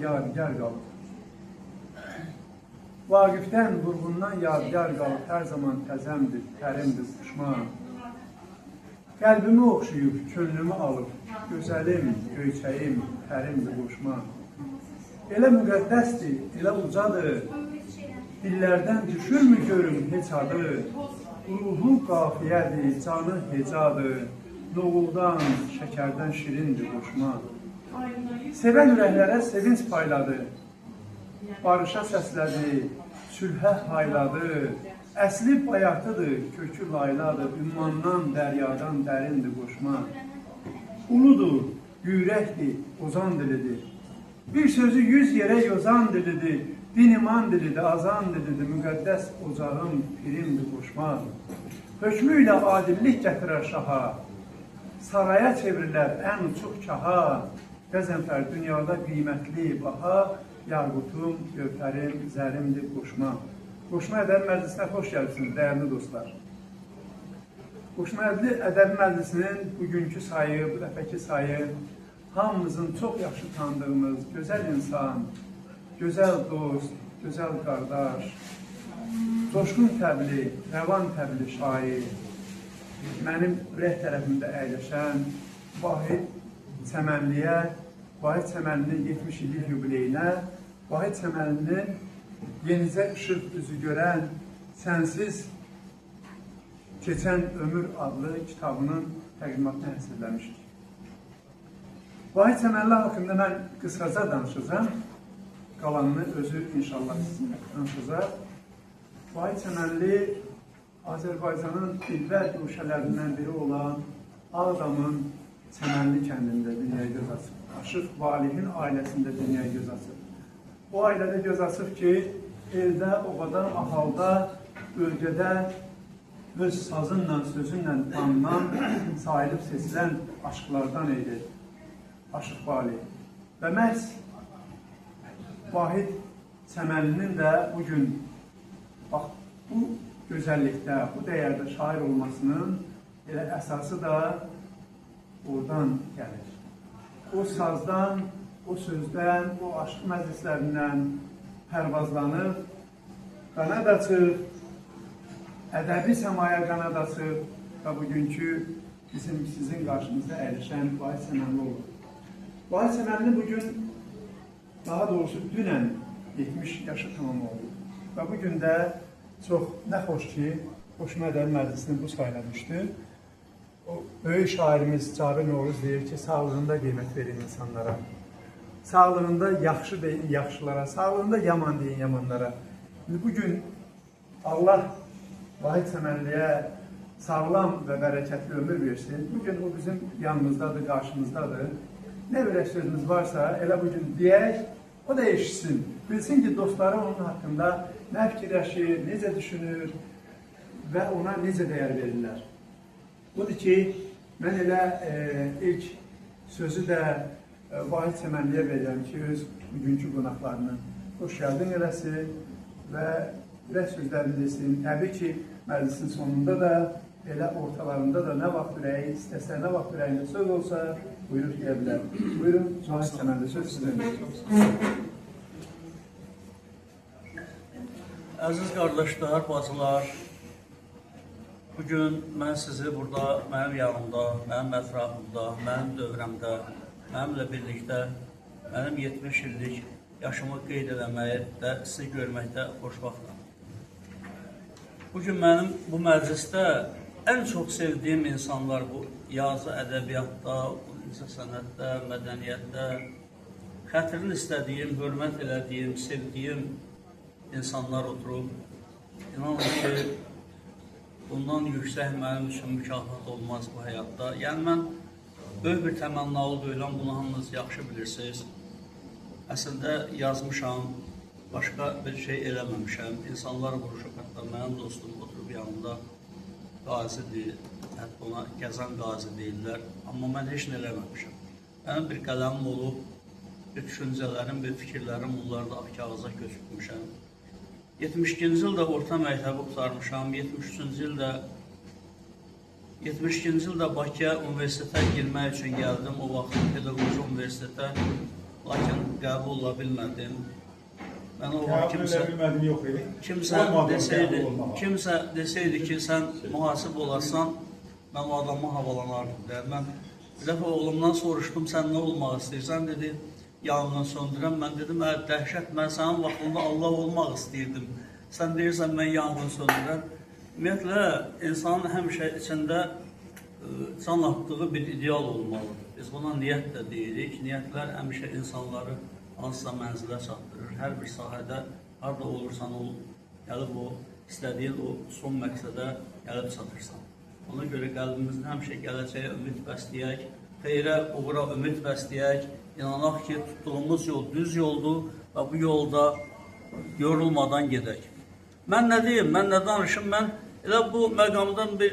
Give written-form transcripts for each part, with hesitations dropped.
yadigar qalıb. Vaqifdən, vurğundan yadigar qalıb, hər zaman təzəmdir, tərimdir, düşman. Qəlbimi oxşuyub, könlümü alıb, gözəlim, göyçəyim, tərimdir, qoşma. Elə müqəddəsdir, elə ucadır, dillərdən düşürmü görüm heç adı, ruhu qafiyədir, canı hecadır, noğuldan, şəkərdən şirindir, qoşma. Sevən ürəklərə sevinç payladı, barışa səslədi, sülhə hayladı, əsli bayatıdır, kökü layladır, ümmandan, dəryadan dərindir qoşma. Uludur, yüyrəkdir, ozan dilidir. Bir sözü 100 yerə yozan dilidir, din iman dilidir, azan dilidir, müqəddəs ocağım, pirimdir qoşma. Hökmü ilə adillik gətirər şaha, saraya çevirilər ən uçuq kaha, Qəzənfər dünyada qiymətli baha, yaqutum, gövhərim, zərimdir qoşma. Qoşma Ədəbi Məclisinə xoş gəlmişsiniz, dəyərli dostlar. Qoşma Ədəbi Məclisinin bugünkü sayı, bu dəfəki sayı, hamımızın çox yaxşı tanıdığımız gözəl insan, gözəl dost, gözəl qardaş, coşqun təbli, rəvan təbli şair, mənim ürək tərəfimdə əyləşən Vahid Çəmənliyə, Vahid Çəmənlinin 70 illik yubileyinə, Vahid Çəmənlinin yenicə işıq üzü görən, sənsiz keçən ömür adlı kitabının təqdimatını həsrləmişdir. Vahid Çəmənli haqqında mən qısaca danışacağım, qalanını özü inşallah sizinlə danışacaq. Vahid Çəmənli Azərbaycanın dilbər guşələrindən biri olan Ağdamın Çəmənli kəndində dünyaya göz açıb. Aşıq Valihin ailəsində dünyaya göz açıb. O ailədə göz açıb ki, eldə, ovada, ahalda, bölgədə öz sazınla, sözünlə tanınan, sayılıb seçilən aşıqlardan idi Aşıq Vali. Və məhz Vahid Çəmənlinin də bugün bax, bu gözəllikdə, bu dəyərdə şair olmasının elə əsası da oradan gəlir. O sazdan, o sözdən, o aşıq məclislərindən pərvazlanıb, qanad açıb, ədəbi səmaya qanad açıb və bugünkü sizin qarşınızda əyləşən Vahid Çəmənli olur. Vahid Çəmənli bugün, daha doğrusu dünən 70 yaşı tamam oldu. Və bugün də çox nə xoş ki, Qoşma Ədəbi Məclisinin bu sayına düşdü. O böyük şairimiz Cabir Novruz deyir ki, sağlığında qiymət verin insanlara. Sağlığında yaxşı deyin yaxşılara, sağlığında yaman deyin yamanlara. Bugün Allah Vahid Çəmənliyə sağlam və bərəkətli ömür versin. Bugün o bizim yanımızdadır, qarşımızdadır. Nə ürək sözümüz varsa, elə bugün deyək, o da eşitsin. Bilsin ki, dostları onun haqqında nə fikirləşir, necə düşünür və ona necə dəyər verirlər. Budur ki, mən elə ilk sözü də Vahid Çəmənliyə verirəm ki, öz bugünkü qonaqlarını xoş gəldin eləsin və ürək sözlərini desin. Təbii ki, məclisin sonunda da, elə ortalarında da nə vaxt ürəyi istəsə, nə vaxt ürəyində söz olsa, buyurub deyə bilər. Buyurun, Vahid Çəmənli, söz sizin. Əziz qardaşlar, bacılar, bugün mən sizi burada, mənim yanımda, mənim ətrafımda, mənim dövrəmdə, mənimlə birlikdə, mənim 70 illik yaşımı qeyd eləməkdə, sizi görməkdə xoşbaxtım. Bugün mənim bu məclisdə ən çox sevdiyim insanlar bu yazı ədəbiyyatda, sənətdə, mədəniyyətdə, xətrini istədiyim, hörmət elədiyim, sevdiyim insanlar oturub. İnanın ki, bundan yüksək mənim üçün mükafat olmaz bu həyatda. Yəni, mən böyük bir təmənnalı duyulan, bunu hamınız yaxşı bilirsiniz. Əslində yazmışam, başqa bir şey eləməmişəm. İnsanlar vuruşub, hətta mənim dostum oturub yanımda qazidir, hətta ona gəzən qazi deyirlər. Amma mən heç nə eləməmişəm. Mənim bir qələmim olub, bir düşüncələrim, bir fikirlərim onları da kağıza köçürmüşəm. 72-ci ildə orta məktəbi qurtarmışam, 72-ci ildə Bakıya universitetə girmək üçün gəldim. O vaxt Pedaqoji Universitetə, o lakin qəbul ola bilmədim. Mən o vaxt Qəbul edə bilmədim yox idi. kimsə desəydi ki, sən mühasib olarsan, mən o adamı havalanardım. Mən bir dəfə oğlumdan soruşdum, sən nə olmaq istəyirsən, dedi, yanğın söndürəm. Mən dedim, dəhşət, mən sənin vaxtında Allah olmaq istəyirdim. Sən deyirsən, mən yanğın söndürəm. Ümumiyyətlə, insanın həmişə içində can atdığı bir ideal olmalıdır. Biz buna niyyət də deyirik. Niyyətlər həmişə insanları hansısa mənzilə çatdırır. Hər bir sahədə harada olursan, gəlib o istədiyin o son məqsədə gəlib çatırsan. Ona görə qəlbimizdə həmişə gələcəyə ümid bəsləyək, xeyrə, uğura ümid bəsləyək, inanaq ki, tutduğumuz yol düz yoldur və bu yolda yorulmadan gedək. Mən nə deyim, mən nə danışım, mən elə bu məqamdan bir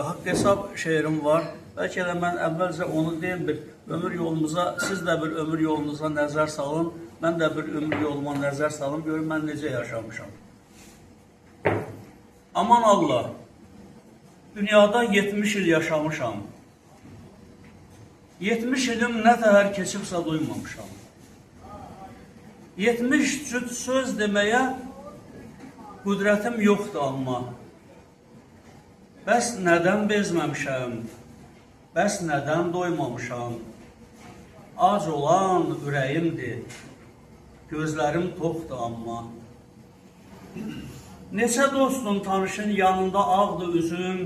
haqq hesab şeirim var. Bəlkə də mən əvvəlcə onu deyim, bir ömür yolumuza, siz də bir ömür yolunuza nəzər salın, mən də bir ömür yoluma nəzər salın, görün mən necə yaşamışam. Aman Allah, dünyada 70 il yaşamışam. 70 ilim nə təhər keçibsə duymamışam. 70 cüt söz deməyə qüdrətim yoxdur amma. Bəs nədən bezməmişəm? Bəs nədən doymamışam? Ac olan ürəyimdir, gözlərim toxdur amma. Neçə dostun tanışın yanında ağdır üzüm,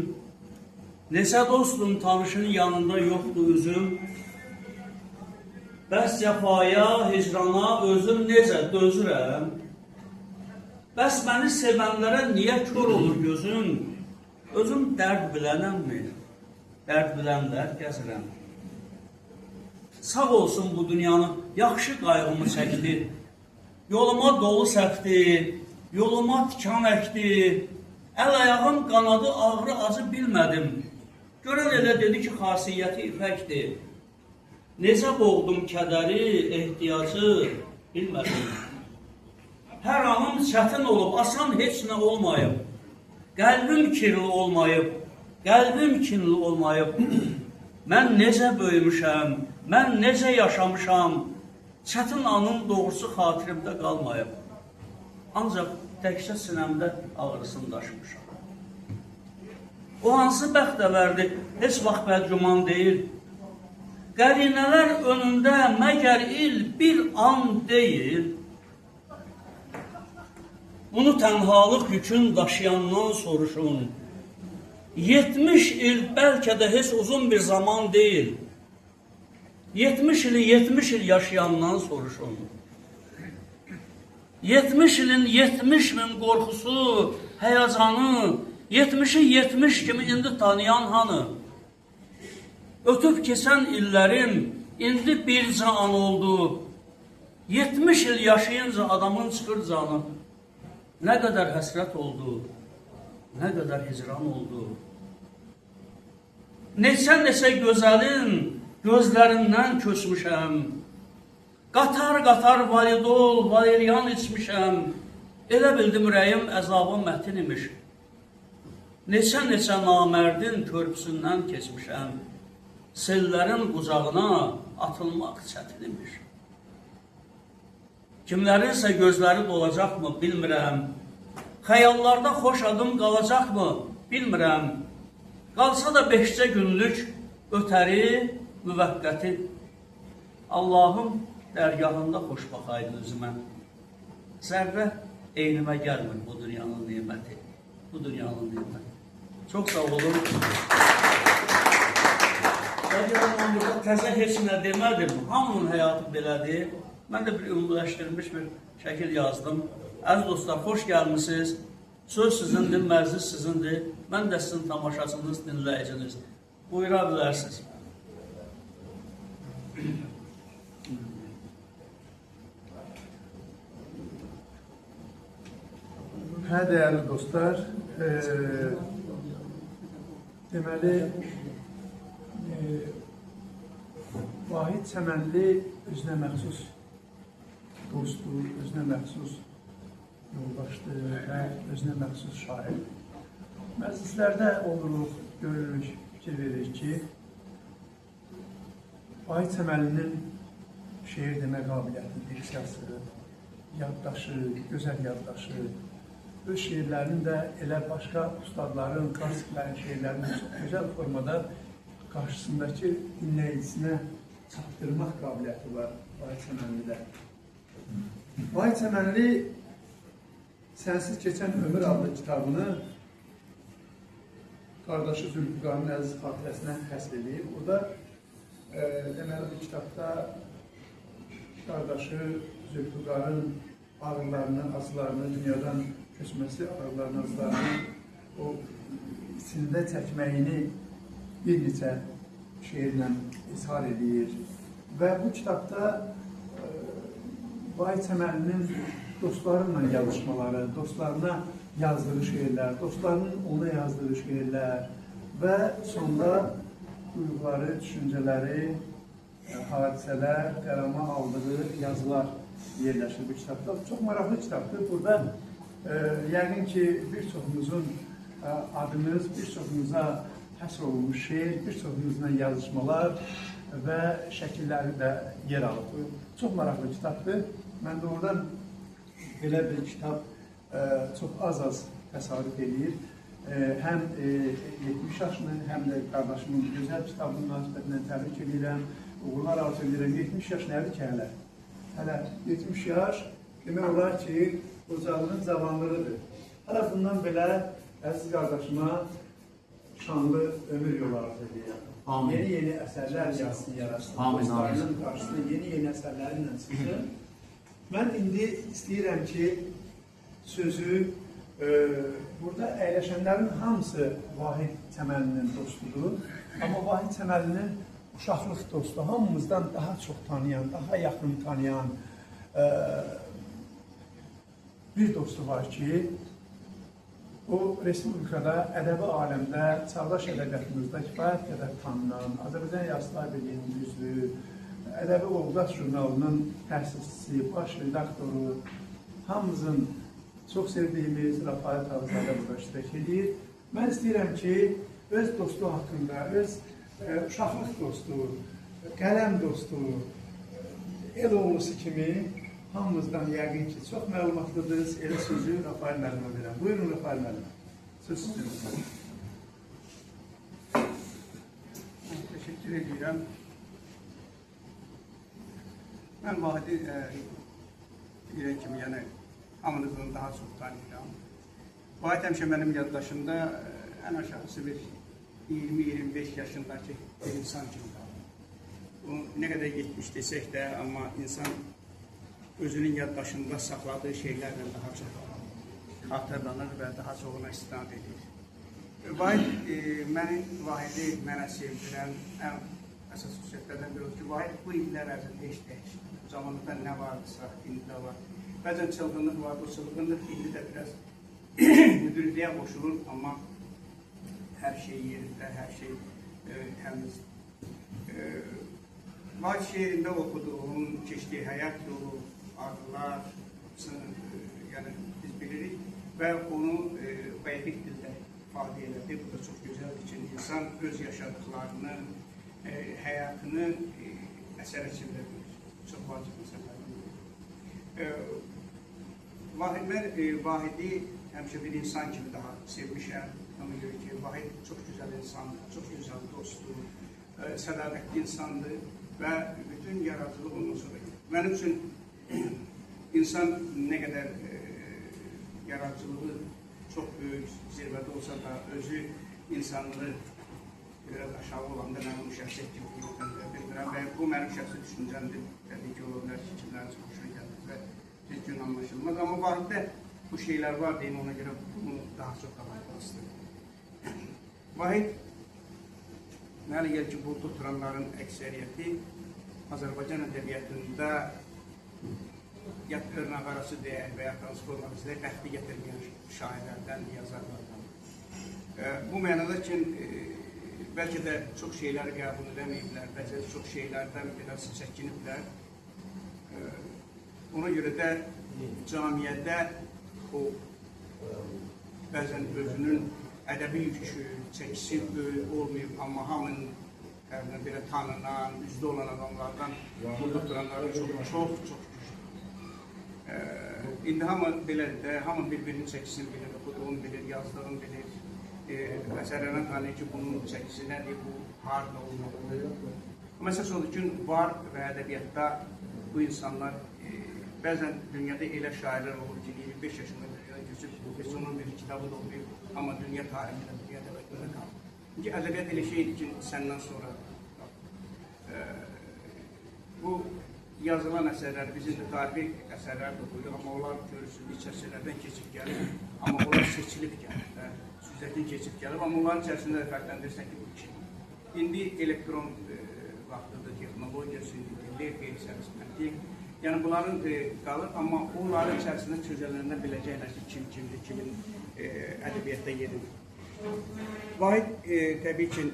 neçə dostun tanışın yanında yoxdur üzüm. Bəs cəfaya, hicrana özüm necə dözürəm? Bəs məni sevənlərə niyə kör olur gözüm? Özüm dərd bilənəmmi? Dərd bilənlər gəzirəm. Sağ olsun bu dünyanın yaxşı qayğımı çəkdi. Yoluma dolu səpdi, yoluma tikan əkdi. Əl-ayağım qanadı ağrı acı bilmədim. Görən elə dedi ki, xasiyyəti ipəkdir. Necə boğdum kədəri, ehtiyacı bilmədim. Hər anım çətin olub, asan heç nə olmayıb. Qəlbim kirli olmayıb. Qəlbim kinli olmayıb, mən necə böyümüşəm, mən necə yaşamışam, çətin anın doğrusu xatirimdə qalmayıb. Ancaq təkcə sinəmdə ağrısını daşımışam. O hansı bəxtəvərdir, heç vaxt bədgüman deyil. Qərinələr önündə məgər il bir an deyil. Bunu tənhalıq yükün daşıyandan soruşun. 70 il bəlkə də heç uzun bir zaman deyil. 70 ili 70 il yaşayandan soruşun. 70 ilin 70 min qorxusu, həyəcanı, 70'i 70 kimi indi tanıyan hanı? Ötüb keçən illərim indi bir can oldu. 70 il yaşayınca adamın çıxır canı. Nə qədər həsrət oldu, nə qədər hicran oldu. Neçə gözəlin gözlərindən köçmüşəm. Qatar validol, valeriyan içmişəm. Elə bildim ürəyim əzabı mətin imiş. Neçə namərdin körpüsündən keçmişəm. Sellərin qucağına atılmaq çətin imiş. Kimlərinsə gözləri dolacaqmı bilmirəm. Xəyallarda xoş adım qalacaqmı bilmirəm. Qalsa da 5 günlük ötəri, müvəqqəti. Allahım dərgahında xoş baxaydı üzümə. Zərrə eynimə gəlmir bu dünyanın niməti. Bu dünyanın niməti. Çox sağ olun. Mən burada təzə heç nə demədim. Hamının həyatı belədir. Mən də bir ümumiləşdirilmiş bir şəkil yazdım. Əziz dostlar, xoş gəlmişsiniz. Söz sizindir, məclis sizindir. Mən də sizin tamaşaçınız, dinləyiciniz. Buyura bilərsiniz. Hə, dəyərli dostlar, deməli, Vahid Səmənli özünə məxsus dostdur, özünə məxsus yoldaşdır və özünə məxsus şair. Məclislərdə oluruq, görürük, fikir veririk ki, Vahid Səmənlinin şeir demə qabiliyyəti, diksiyası, yaddaşı, gözəl yaddaşı, öz şeirlərinin də elə başqa ustadların, klassiklərin şeirlərinin çox gözəl formada qarşısındakı dinləyicinə çatdırmaq qabiliyyəti var Vahid Səmənlidə. Vahid Səmənli Sənsiz Keçən Ömür adlı kitabını qardaşı Zülfüqarın əziz xatirəsinə həsr edib. Orada deməli bu kitabda qardaşı Zülfüqarın ağrılarını, acılarını, dünyadan köçməsi ağrılarını, acılarını o içində çəkməyini bir neçə şeirlə izhar edir. Və bu kitabda Vahid Səmənlinin dostlarıyla yazışmaları, dostlarına yazdığı şeirlər, dostlarının ona yazdığı şeirlər və sonda duyğuları, düşüncələri, hadisələr, qəlama aldığı yazılar yerləşir bu kitabda. Çox maraqlı kitabdır. Burada yəqin ki, bir çoxumuzun adımız, bir çoxumuza həsr olunmuş şeir, bir çoxumuzla yazışmalar və şəkilləri də yer alıb. Çox maraqlı kitabdır. Mən də oradan belə bir kitab çox az təsadüf edir. Həm 70 yaşını, həm də qardaşımın gözəl kitabı münasibətindən təbrik edirəm. Uğurlar arzu edirəm. 70 yaş nədir ki hələ? Hələ 70 yaş demək olar ki, qocalığın cavanlığıdır. Hələ bundan belə əziz qardaşıma şanlı ömür yolu arzu edirəm. Yeni əsərlər yazsın, yarasın. Dostlarının qarşısında yeni əsərlərlə çıxsın. Mən indi istəyirəm ki, sözü burada əyləşənlərin hamısı Vahid Səmənlinin dostudur. Amma Vahid Səmənlinin uşaqlıq dostu, hamımızdan daha çox tanıyan, daha yaxın tanıyan bir dostu var ki, o Respublikada, ədəbi aləmdə, çağdaş ədəbiyyatımızda kifayət qədər tanınan, Azərbaycan Yazıçılar Birliyinin üzvü, Ədəbi Ovqat jurnalının təsisçisi, baş redaktoru, hamımızın çox sevdiyimiz Rafael Tağızadə burada iştirak edir. Mən istəyirəm ki, öz dostu haqqında, öz uşaqlıq dostu, qələm dostu, el oğlusu kimi hamımızdan yəqin ki, çox məlumatlıdır. Elə sözü Rafael müəllimə verəm. Buyurun Rafael müəllim. Söz istəyirəm. Teşekkür edirəm. Mən Vahidi deyirəm kimi, yəni hamınızdan daha çox tanıyıram. Vahid həmişə mənim yaddaşımda ən aşağısı bir 20-25 yaşındakı bir insan kimi qalır. O, nə qədər getmiş desək də, amma insan özünün yaddaşında saxladığı şeylərlə daha çox xatırlanır və daha çox ona istinad edir. Vahidi mənə sevdirən ən əsas xüsusiyyətlərdən biri ki, Vahid bu illər ərzində heç dəyişir. Zamanında nə vardısa, indi də var. Bəzən çılğınlıq var, bu çılğınlıq indi də biraz müdürlüyə qoşulur, amma hər şey yerində, hər şey təmiz. Vahid şeirində oxuduğum, keçdiyi həyat yolu, arzular, yəni biz bilirik və onu bəyiq dildə ifadə elədi. Bu da çox gözəldir ki, insan öz yaşadıqlarını, həyatını əsər içində bilir. Çox vacib məsələdir. Vahidi həmişə bir insan kimi daha sevmişəm. Ona görə ki, Vahid çox gözəl insandır, çox gözəl dostdur, sədaqətli insandır və bütün yaradıcılıq ondan sonra gedir. Mənim üçün insan nə qədər yaradıcılığı çox böyük zirvədə olsa da, özü insanlığı biraz aşağı olanda mən onu şəxsiyyət kimi bilmirəm və bu mənim şəxsi düşüncəmdir. Təbii ki, ola bilər ki, kimlərin çox hoşuna gəlir və düzgün anlaşılmaz. Amma Vahiddə bu şeylər var deyim, ona görə bunu daha çox qabartmaq istəyirəm. Vahid, mənə gəlir ki, burada oturanların əksəriyyəti Azərbaycan ədəbiyyatında ya örnaq arası deyək və ya transformasiya deyək, bəxti gətirməyən şairlərdən, yazarlardan. Bu mənada ki, bəlkə də çox şeyləri qəbul edəməyiblər, bəlkə də çox şeylərdən biraz çəkiniblər. Ona görə də camiyyədə o bəzən özünün ədəbi yükü, çəkisi böyük olmayıb, amma hamının belə tanınan, üzdə olan adamlardan burada duranları çox güclü. İndi hamı belədir də, hamı bir-birinin çəkisini bilir, oxuduğunu bilir, yazdığını bilir. Məsələn, tanıyır ki, bunun çəkisi nədir, bu harda olmalıdır. Amma əsas odur ki, var və ədəbiyyatda bu insanlar bəzən dünyada elə şairlər olur ki, 25 yaşında dünyada keçib, heç onun bir kitabı da olmayıb, amma dünya tarixində, dünya ədəbiyyatında qalır. Çünki ədəbiyyat elə şeydir ki, səndən sonra bu yazılan əsərlər, bizim də tarixi əsərlər də qoyuyor, amma onlar görürsünüz, iç əsərlərdən keçib gəlir, amma onlar seçilib gəlir, süzətin keçib gəlir, amma onların içərisində də fərqləndirsən ki, bu iki. İndi elektron vaxtıdır, texnologiya, sündürülür, qeyri-sərvis məntiq, yəni bunların qalır, amma onların içərisində çözələrindən biləcəklər ki, kimdir, kimin ədəbiyyatda yeridir. Vahid təbii ki,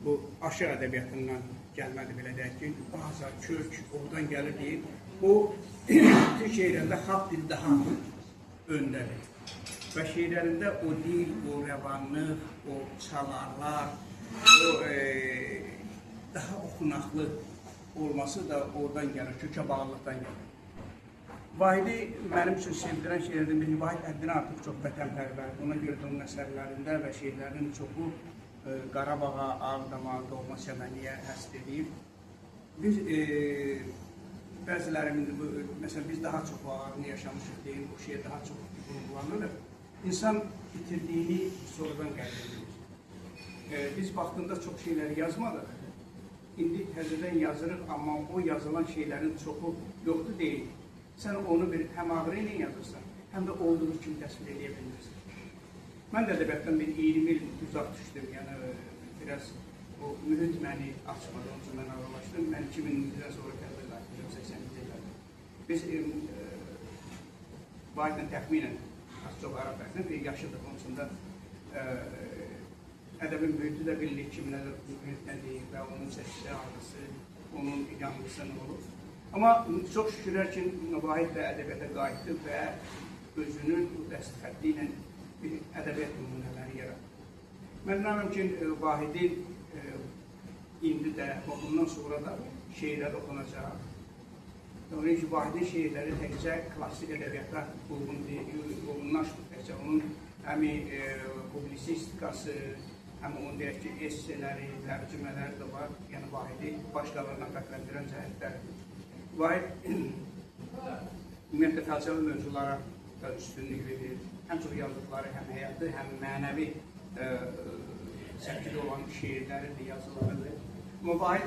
bu aşıq ədəbiyyatından gəlməli belə deyək ki, baza, kök, oradan gəlir deyib, o Türk şeirlərində xalq dili daha öndədir. Və şeirlərində o dil, o rəvanlıq, o çalarlar, o daha oxunaqlı olması da oradan gəlir, kökə bağlılıqdan gəlir. Vahidi mənim üçün sevdirən şeirlərdən biri, Vahid Əddin artıq çox vətənpərvər, ona görə də onun əsərlərində və şeirlərinin çoxu Qarabağa, Ağdama, doğma Səməniyə həsr edib. Biz bəzilərimiz, məsələn, biz daha çox ağarını yaşamışıq deyil, bu şeir daha çox vurgulanır. İnsan itirdiyini sonradan qəbul edir. Biz vaxtında çox şeyləri yazmadıq. İndi təzədən yazırıq, amma o yazılan şeylərin çoxu yoxdur deyil. Sən onu bir həm ağrı ilə yazırsan, həm də olduğu kimi təsvir edə bilirsən. Mən də ədəbiyyatdan bir 20 il uzaq düşdüm, yəni biraz o mühit məni açmadı, onun üçün mən aralaşdım. Mən 2000-dən sonra qəbul etdim, 80-ci illərdə. Biz Vahidlə təxminən az-çox ara fərqdən bir yaşıdıq, onun üçün də ədəbi mühiti də bilirik ki, mühit nədir və onun çəkisi, ağrısı, onun yanlısı nə olur. Amma çox şükürlər ki, Vahid də ədəbiyyata qayıtdı və özünün dəstxətti ilə bir ədəbiyyat nümunələri yaradır. Mən inanıram ki, Vahidin indi də, bundan sonra da şeirlər oxunacaq. Onun ki, Vahidin şeirləri təkcə klassik ədəbiyyata uyğunlaşmır. Təkcə onun həmi publisistikası, həm onun deyək ki, esseləri, tərcümələri də var. Yəni, Vahidi başqalarına fərqləndirən cəhətlərdir. Vahid ümumiyyətlə fəlsəfi mövzulara da üstünlük verir. Həm çox yazdıqları, həm həyatı, həm mənəvi səkidə olan şeirləridir, yazılarıdır. Amma Vahid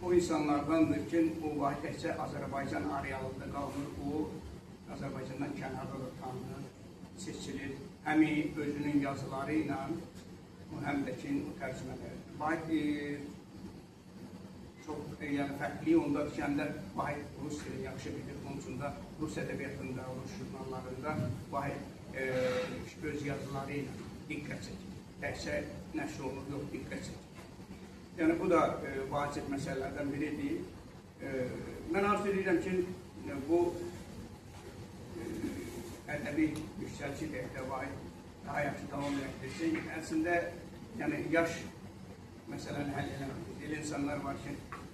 o insanlardandır ki, o Vahid təkcə Azərbaycan arealında qalmır, o Azərbaycandan kənarda da tanınır, seçilir. Həm özünün yazıları ilə, həm də ki, o tərcümələri. Vahid çox fərqli ondadır ki, həm də Vahid Rus dilini yaxşı bilir, onun üçün də Rus ədəbiyyatında, Rus jurnallarında Vahid öz yazıları ilə diqqət çəkir. Təkcə nəşr olunur, yox, diqqət çəkir. Yəni, bu da vacib məsələlərdən biridir. Mən arzu edirəm ki, bu ədəbi yüksəlçi deyək də Vahid daha yaxşı davam etdirsin. Əslində, yəni, yaş məsələni həll eləmək. Elə insanlar var ki,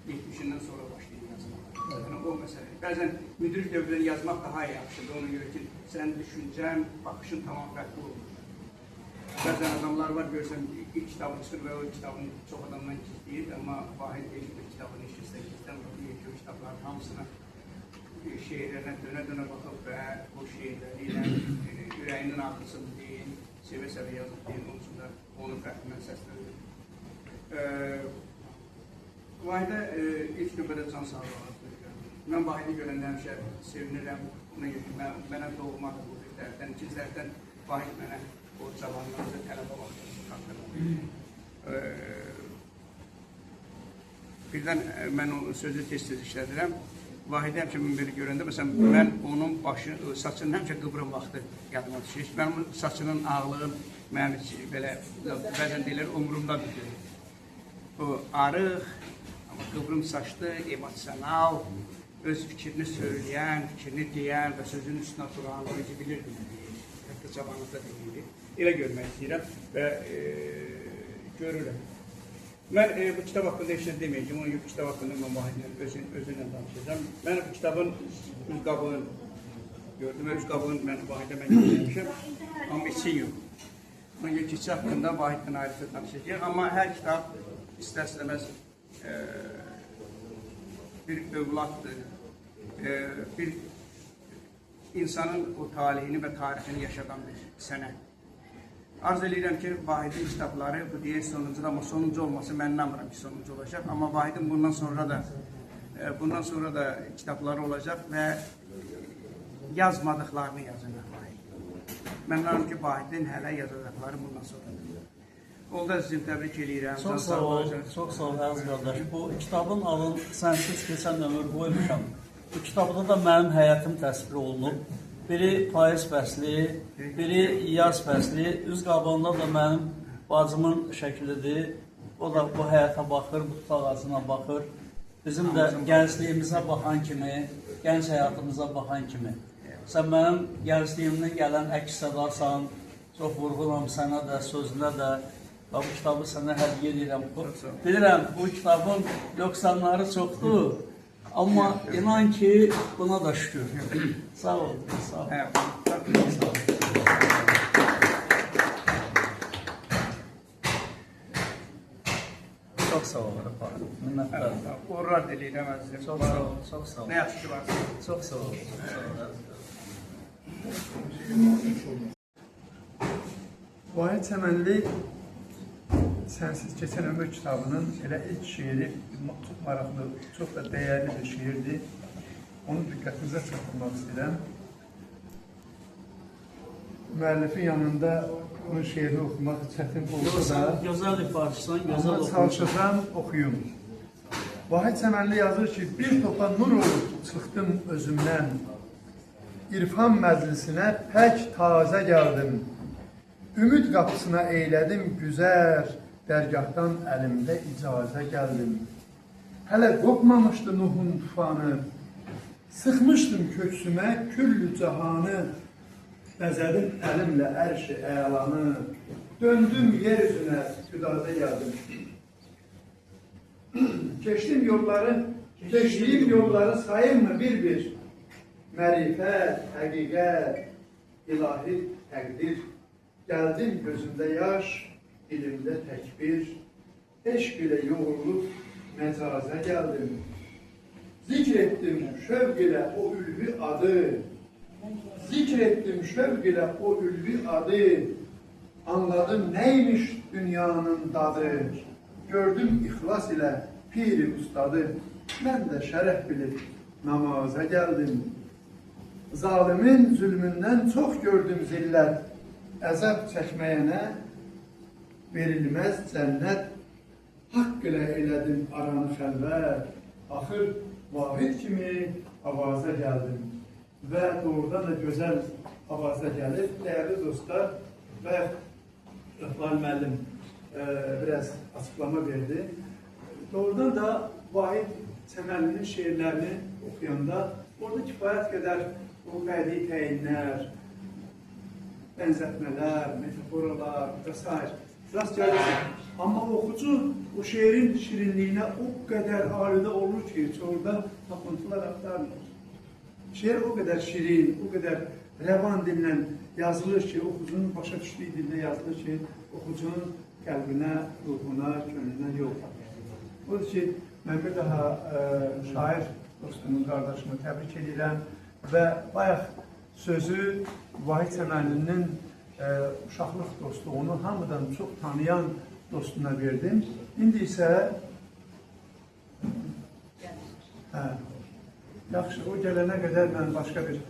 70-dən sonra başlayır yazmaq. Yəni, o məsələ. Bəzən müdrik dövrdən yazmaq daha yaxşıdır. Ona görə ki, sən düşüncən, baxışın tamam fərqli olur. Bəzən adamlar var, görürsən, ilk kitabı çıxır və o kitabını çox adamdan gizləyir, amma Vahid ilk bir kitabını işləsə gizlən baxıyor ki, o kitabların hamısına şeirlərine dönə-dönə baxıb və o şeirləri ilə ürəyinin ağrısını deyil, sevə-sevə yazıb deyil, onun üçün də onun fərqindən səslənir. Vahidə ilk növbədə can sağlığı duyuram. Mən Vahidi görəndə həmişə sevinirəm, mənə doğmadır bu dərdən, ikizlərdən Vahid mənə o zamanlarda tələb olaqdır. Birdən mən o sözü tez-tez işlədirəm. Vahidi həmişə bir görəndə, məsələn, mən onun saçının həmişə qıvrım vaxtı yadıma düşür. Mənim saçının ağlığı, mənim belə, bəzən deyilər, umurumda bitir. O, arıq, amma qıvrım saçlı, emosional, öz fikrini söyləyən, fikrini deyən və sözün üstünə duran, özü bilirdim. Hətta cavanlıqda deyildi. Elə görmək istəyirəm və görürəm. Ben bu kitab hakkında heç nə deməyəcəm. Onun kitab hakkında mən Vahidin özüyle danışacağım. Ben bu kitabın üz qabığını gördüm. Üz qabığını mən Vahid'e göstermişim. Amma içi yok. Onun içi hakkında Vahid'den ayrıca danışacağım. Amma her kitap ister-istemez bir övladdır. Bir insanın o talihini ve tarixini yaşadan bir sənət. Arz edirəm ki, Vahidin kitabları bu diye sonuncu ama sonuncu olması mən inanmıram ki sonuncu olacak. Ama Vahidin bundan sonra da kitapları olacak ve yazmadıklarını yazacak Vahid. Mən inanıram ki, Vahidin hələ yazacakları bundan sonra. Oldu sizin təbrik edirəm. Çox sağ ol, çox sağ ol əziz qardaş. Bu kitabın alın sənsiz keçən ömür qoymuşam. Bu kitabda da mənim həyatım təsvir olunub. Biri payız fəsli, biri yaz fəsli, üz qabağında da mənim bacımın şəklidir. O da bu həyata baxır, bu tut ağacına baxır. Bizim də gəncliyimizə baxan kimi, gənc həyatımıza baxan kimi. Sən mənim gəncliyimdən gələn əks sədasan, çox vurğulam sənə də, sözünə də. Bu kitabı sənə hədiyyə edirəm. Bilirəm, bu kitabın nöqsanları çoxdur. Amma inan ki, buna da şükür. Sağ ol, sağ ol. Çox sağ ol, Rəfaq. Minnətlər. Uğurlar diləyirəm əzizim. Çox sağ ol, çox sağ ol. Nə yaxşı ki varsın. Çox sağ ol. Vahid Səmənli Sənsiz Keçən Ömür kitabının elə ilk şiiri çox maraqlı, çox da dəyərli bir şiirdir. Onu diqqətinizə çatdırmaq istəyirəm. Müəllifin yanında bunun şiirini oxumaq çətin olsa da Gözəl ifaçısan, gözəl amma oxuyursan. çalışacağım, oxuyum. Vahid Səmənli yazır ki, bir topa nur olub çıxdım özümdən, İrfan məclisinə pək tazə gəldim, ümid qapısına eylədim güzər, dərgahdan əlimdə icazə gəldim. Hələ qopmamışdı Nuhun tufanı, sıxmışdım köksümə küllü cahanı, bəzədim əlimlə ərş-i əlanı, döndüm yer üzünə güdaza gəldim. Keçdiyim yolları sayırmı bir-bir, mərifət, həqiqət, ilahi təqdir, gəldim gözümdə yaş, dilimdə təkbir, eşq ilə yoğrulub məcazə gəldim. Zikr etdim şövq ilə o ülvi adı, zikr etdim şövq ilə o ülvi adı, anladım neymiş dünyanın dadı, gördüm ixlas ilə piri ustadı, mən də şərəf bilib namaza gəldim. Zalimin zülmündən çox gördüm zillət, əzab çəkməyənə verilməz cənnət, haqq ilə elədim aranı xəlvət, axır Vahid kimi avaza gəldim və doğrudan da gözəl avaza gəlib. Dəyərli dostlar və Rəfaq müəllim biraz açıqlama verdi. Doğrudan da Vahid Səmənlinin şeirlərini oxuyanda orada kifayət qədər o bədii təyinlər, bənzətmələr, metaforalar və s. rast gəlir. Amma oxucu o şeirin şirinliyinə o qədər alıda olur ki, orada tapıntılar axtarmır. Şeir o qədər şirin, o qədər rəvan dillə yazılır ki, oxucunun başa düşdüyü dildə yazılır ki, oxucunun qəlbinə, ruhuna, könlünə yol tapır. Odur ki, mən bir daha şair dostumun, qardaşımı təbrik edirəm və bayaq sözü Vahid Səmənlinin uşaqlıq dostu, onu hamıdan çox tanıyan dostuna verdim. İndi isə yaxşı, o gələnə qədər mən başqa bir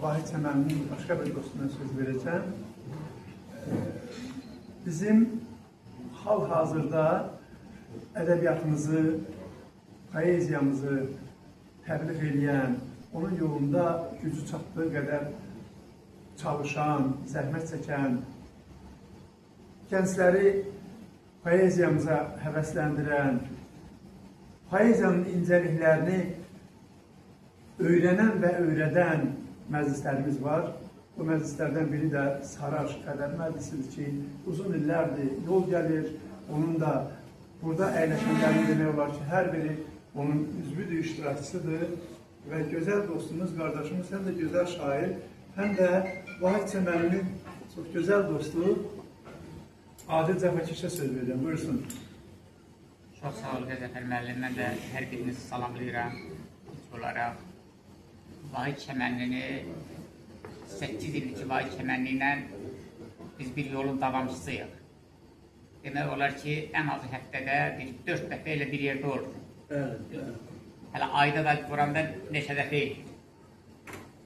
Vahid Səmənlinin başqa bir dostuna söz verəcəm. Bizim hal-hazırda ədəbiyyatımızı, poeziyamızı təbliğ edən, onun yolunda gücü çatdığı qədər çalışan, zəhmət çəkən, gəncləri poeziyamıza həvəsləndirən, poeziyanın incəliklərini öyrənən və öyrədən məclislərimiz var. Bu məclislərdən biri də Sarı Aşıq Ədəbi Məclisidir ki, uzun illərdir yol gəlir, onun da burada əyləşənlərin demək olar ki, hər biri onun üzvüdür, iştirakçısıdır və gözəl dostumuz, qardaşımız, həm də gözəl şair, həm də Vahid Çəmənlinin çox gözəl dostu Adil Cəfəkişə söz verirəm. Buyursun. Çox sağ ol Qəzəfər müəllim, mən də hər birinizi salamlayıram. İlk olaraq Vahid Çəmənlini 8 ildir ki, Vahid Çəmənli ilə biz bir yolun davamçısıyıq. Demək olar ki, ən azı həftədə 4 dəfə elə bir yerdə olur. Hələ ayda da buranda neçə dəfə edir.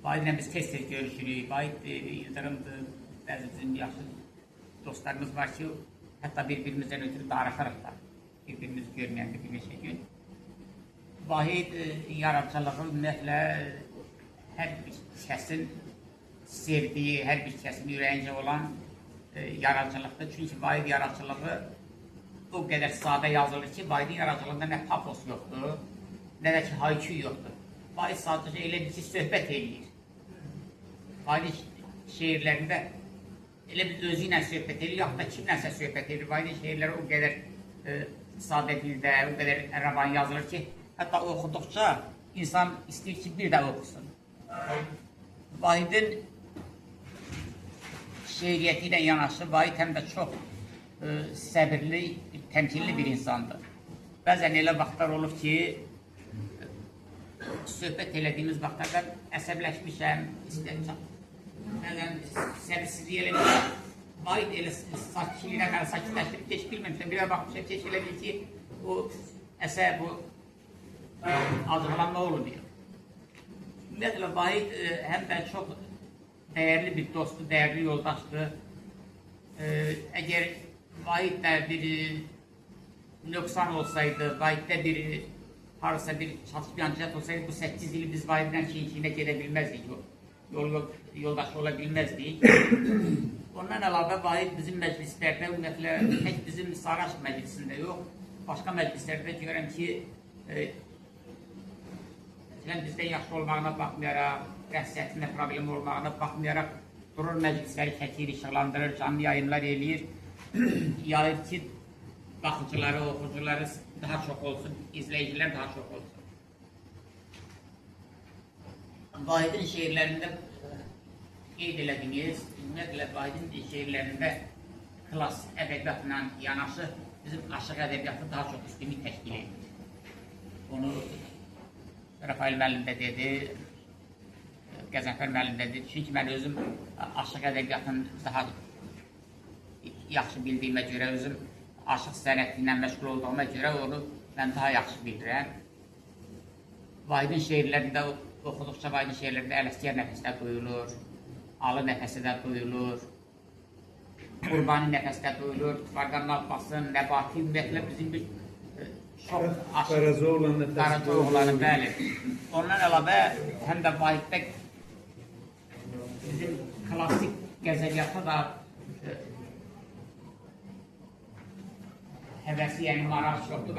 Vahidlə biz tez-tez görüşürük. Vahid İldırımdır, bəzi bizim yaxşı dostlarımız var ki, hətta bir-birimizdən ötürü darıxarıq da. Bir-birimizi görməyəndə bir neçə gün. Vahid yaradıcılığı ümumiyyətlə hər bir kəsin sevdiyi, hər bir kəsin ürəyincə olan yaradıcılıqdır. Çünki Vahid yaradıcılığı o qədər sadə yazılır ki, Vahidin yaradıcılığında nə papos yoxdur, nə də ki, haykü yoxdur. Vahid sadəcə elə bir ki, söhbət eləyir. Vahidin şeirlərində elə bir özü ilə söhbət eləyir, yaxud da kimlənsə söhbət eləyir. Vahidin şeirləri o qədər sadə dildə, o qədər rəvan yazılır ki, hətta oxuduqca insan istəyir ki, bir də oxusun. Vahidin şeiriyyəti ilə yanaşı, Vahid həm də çox səbirli, təmkinli bir insandır. Bəzən elə vaxtlar olur ki, söhbət elədiyimiz vaxtlarda əsəbləşmişəm, bəzən səbirsizlik eləmişəm. Vahid elə sakitliklə məni sakitləşdirib keç bilməmişəm. Bir də baxmışam, keç elə bil ki, o əsəb, o acıqlanma olur diyor. Ümumiyyətlə, Vahid həm də çox dəyərli bir dostdur, dəyərli yoldaşdır. Əgər Vahiddə bir nöqsan olsaydı, Vahiddə bir harasa bir çatışmayançət olsaydı, bu 8 ili biz Vahiddən çiyin-çiyinə gedə bilməzdik, yoldaşı ola bilməzdik. Ondan əlavə Vahid bizim məclislərdə, ümumiyyətlə, tək bizim Saraş məclisində yox, başqa məclislərdə görəm ki, bizdə yaxşı olmağına baxmayaraq, rəhsiyyətində problem olmağına baxmayaraq, durur məclisləri çəkir, işıqlandırır, canlı yayınlar eləyir, yayır ki, baxıcıları, oxucuları daha çox olsun, izləyicilər daha çox olsun. Vahidin şeirlərində qeyd elədiniz, ümumiyyətlə Vahidin şeirlərində klass ədəbiyyatla yanaşı bizim aşıq ədəbiyyatı daha çox üstünlük təşkil edir. Onu Rafael müəllim də dedi, Qəzənfər müəllim də dedi. Çünki mən özüm aşıq ədəbiyyatını daha yaxşı bildiyimə görə, özüm aşıq sənəti ilə məşğul olduğuma görə onu mən daha yaxşı bilirəm. Vahidin şeirlərində, oxuduqca Vahidin şeirlərində Ələsgər nəfəsdə duyulur, Alı nəfəsi də duyulur, Qurbani nəfəsi də duyulur, Tufarqanın Abbasın, Nəbati, ümumiyyətlə bizim bir çox aşıq Qaraca oğlanı, bəli. Ondan əlavə, həm də Vahiddə bizim klassik qəzəliyyatı da həvəsi, yəni maraq çoxdur.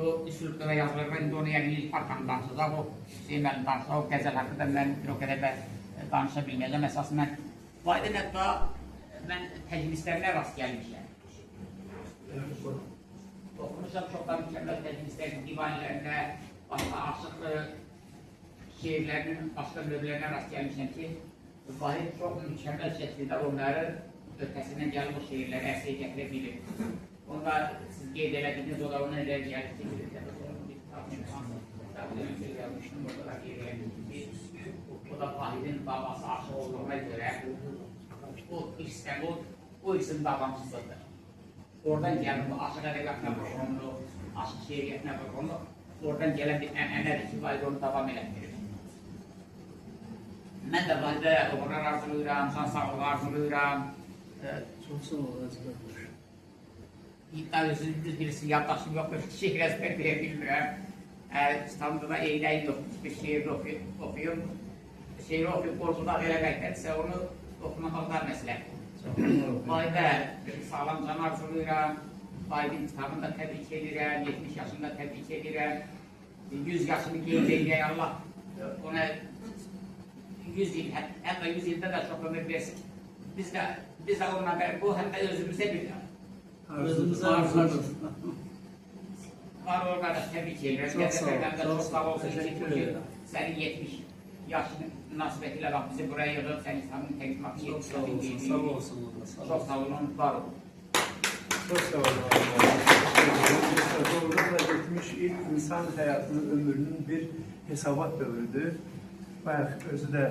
O üslubda da yazılır, indi onu yəni İlk Parkanı danışacaq, o Hüseyin müəllim danışacaq, o qəzəl haqqında mən bir o qədər danışa bilməyəcəm. Əsas mən Vahidin hətta mən təclislərinə rast gəlmişəm. Oxumuşam çoxdan mükəmməl təclislərin, divanlərində, başqa aşıq şeirlərinin başqa növlərinə rast gəlmişəm ki, Vahid çox mükəmməl şəkildə onları ötəsindən gəlib o şeirləri ərsəyə gətirə bilir. Onu da siz qeyd elədiniz, o da ona elə gəlir ki, o da Vahidin babası aşıq olduğuna görə o isim davamçısıdır. Oradan gəlin bu aşıq ədəbiyyatına vurğunluq, aşıq şeiriyyətinə vurğunluq, oradan gələn bir ənənədir ki, Vahid onu davam elətdirir. Mən də Vahidə uğurlar arzulayıram, can sağlığı arzulayıram. Çox sağ ol, Əzbər. İddia özünüz birisi yaddaşım yoxdur, şeir əzbər deyə bilmirəm. Kitabımda da eyləyim yoxdur, bir şeir oxuyum. Şeiri oxuyub qorxudan eləməkdənsə onu oxumaqlar məsələdir. Vahidə sağlam can arzulayıram, Vahidin kitabını da təbrik edirəm, 70 yaşını da təbrik edirəm. 100 yaşını qeyd eləyək, Allah ona 100 il, hətta 100 ildə də çox ömür versin. Biz də onunla bu həm də özümüzə bir arzumuz. Var ol qardaş, təbrik edirəm. Çox sağ ol, Gəzəklərdən də çox çox sağ olsun ki, təşəkkür bugün edirəm. sənin 70 yaş münasibətilə bax bizi buraya yığıb, sən İslamın təqdimatı Çox sağ olsun, 70 sağ olsun. Sağ Çox sağ olun, var olun. Çok sağ olun. Doğrudan da geçmiş ilk insan hayatının ömrünün bir hesabat dövrüdür. Bayaq özü də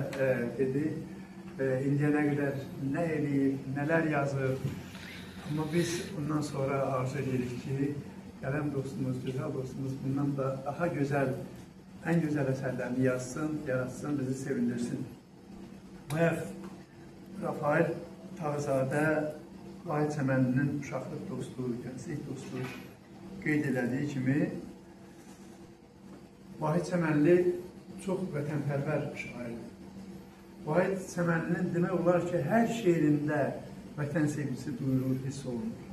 dedi, indiyənə qədər nə eləyib, nələr yazıb. Amma biz bundan sonra arzu edirik ki, qələm dostumuz, gözəl dostumuz bundan da daha gözəl, ən gözəl əsərlərini yazsın, yaratsın, bizi sevindirsin. Bayaq Rafael Tağzadə Vahid Çəmənlinin uşaqlıq dostu, gənclik dostu qeyd elədiyi kimi Vahid Çəmənli çox vətənpərvər şairdir. Vahid Çəmənlinin demək olar ki, hər şeirində vətən sevgisi duyulur, hiss olunur.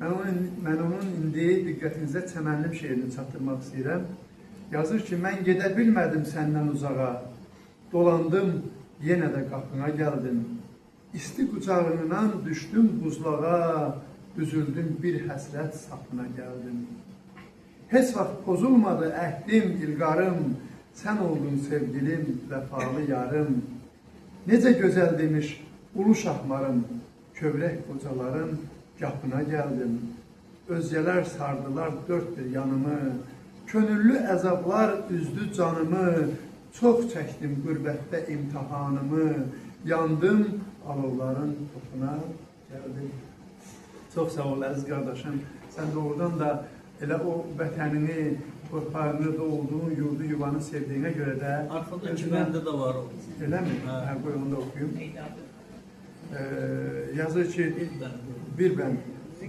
Mən onun indi diqqətinizə Çəmənlim şeirini çatdırmaq istəyirəm. Yazır ki, mən gedə bilmədim səndən uzağa, dolandım, yenə də qapına gəldim. İsti qucağından düşdüm buzlağa, düzüldüm bir həsrət sapına gəldim. Heç vaxt pozulmadı əhdim, ilqarım, sən oldun sevgilim, vəfalı yarım. Necə gözəl demiş ulu şahmarım, kövrək qocaların qapına gəldim. Özgələr sardılar dörd bir yanımı, könüllü əzablar üzdü canımı, çox çəkdim qürbətdə imtihanımı, yandım, alovların topuna gəldim. Çox sağ ol əziz qardaşım, sən doğrudan da elə o vətənini, torpağını, doğulduğun yurdu, yuvanı sevdiyinə görə də... Arxadakı məndə də var o. Elə mi? Hə, qoy onu da oxuyum. Yazır ki, bir bənd.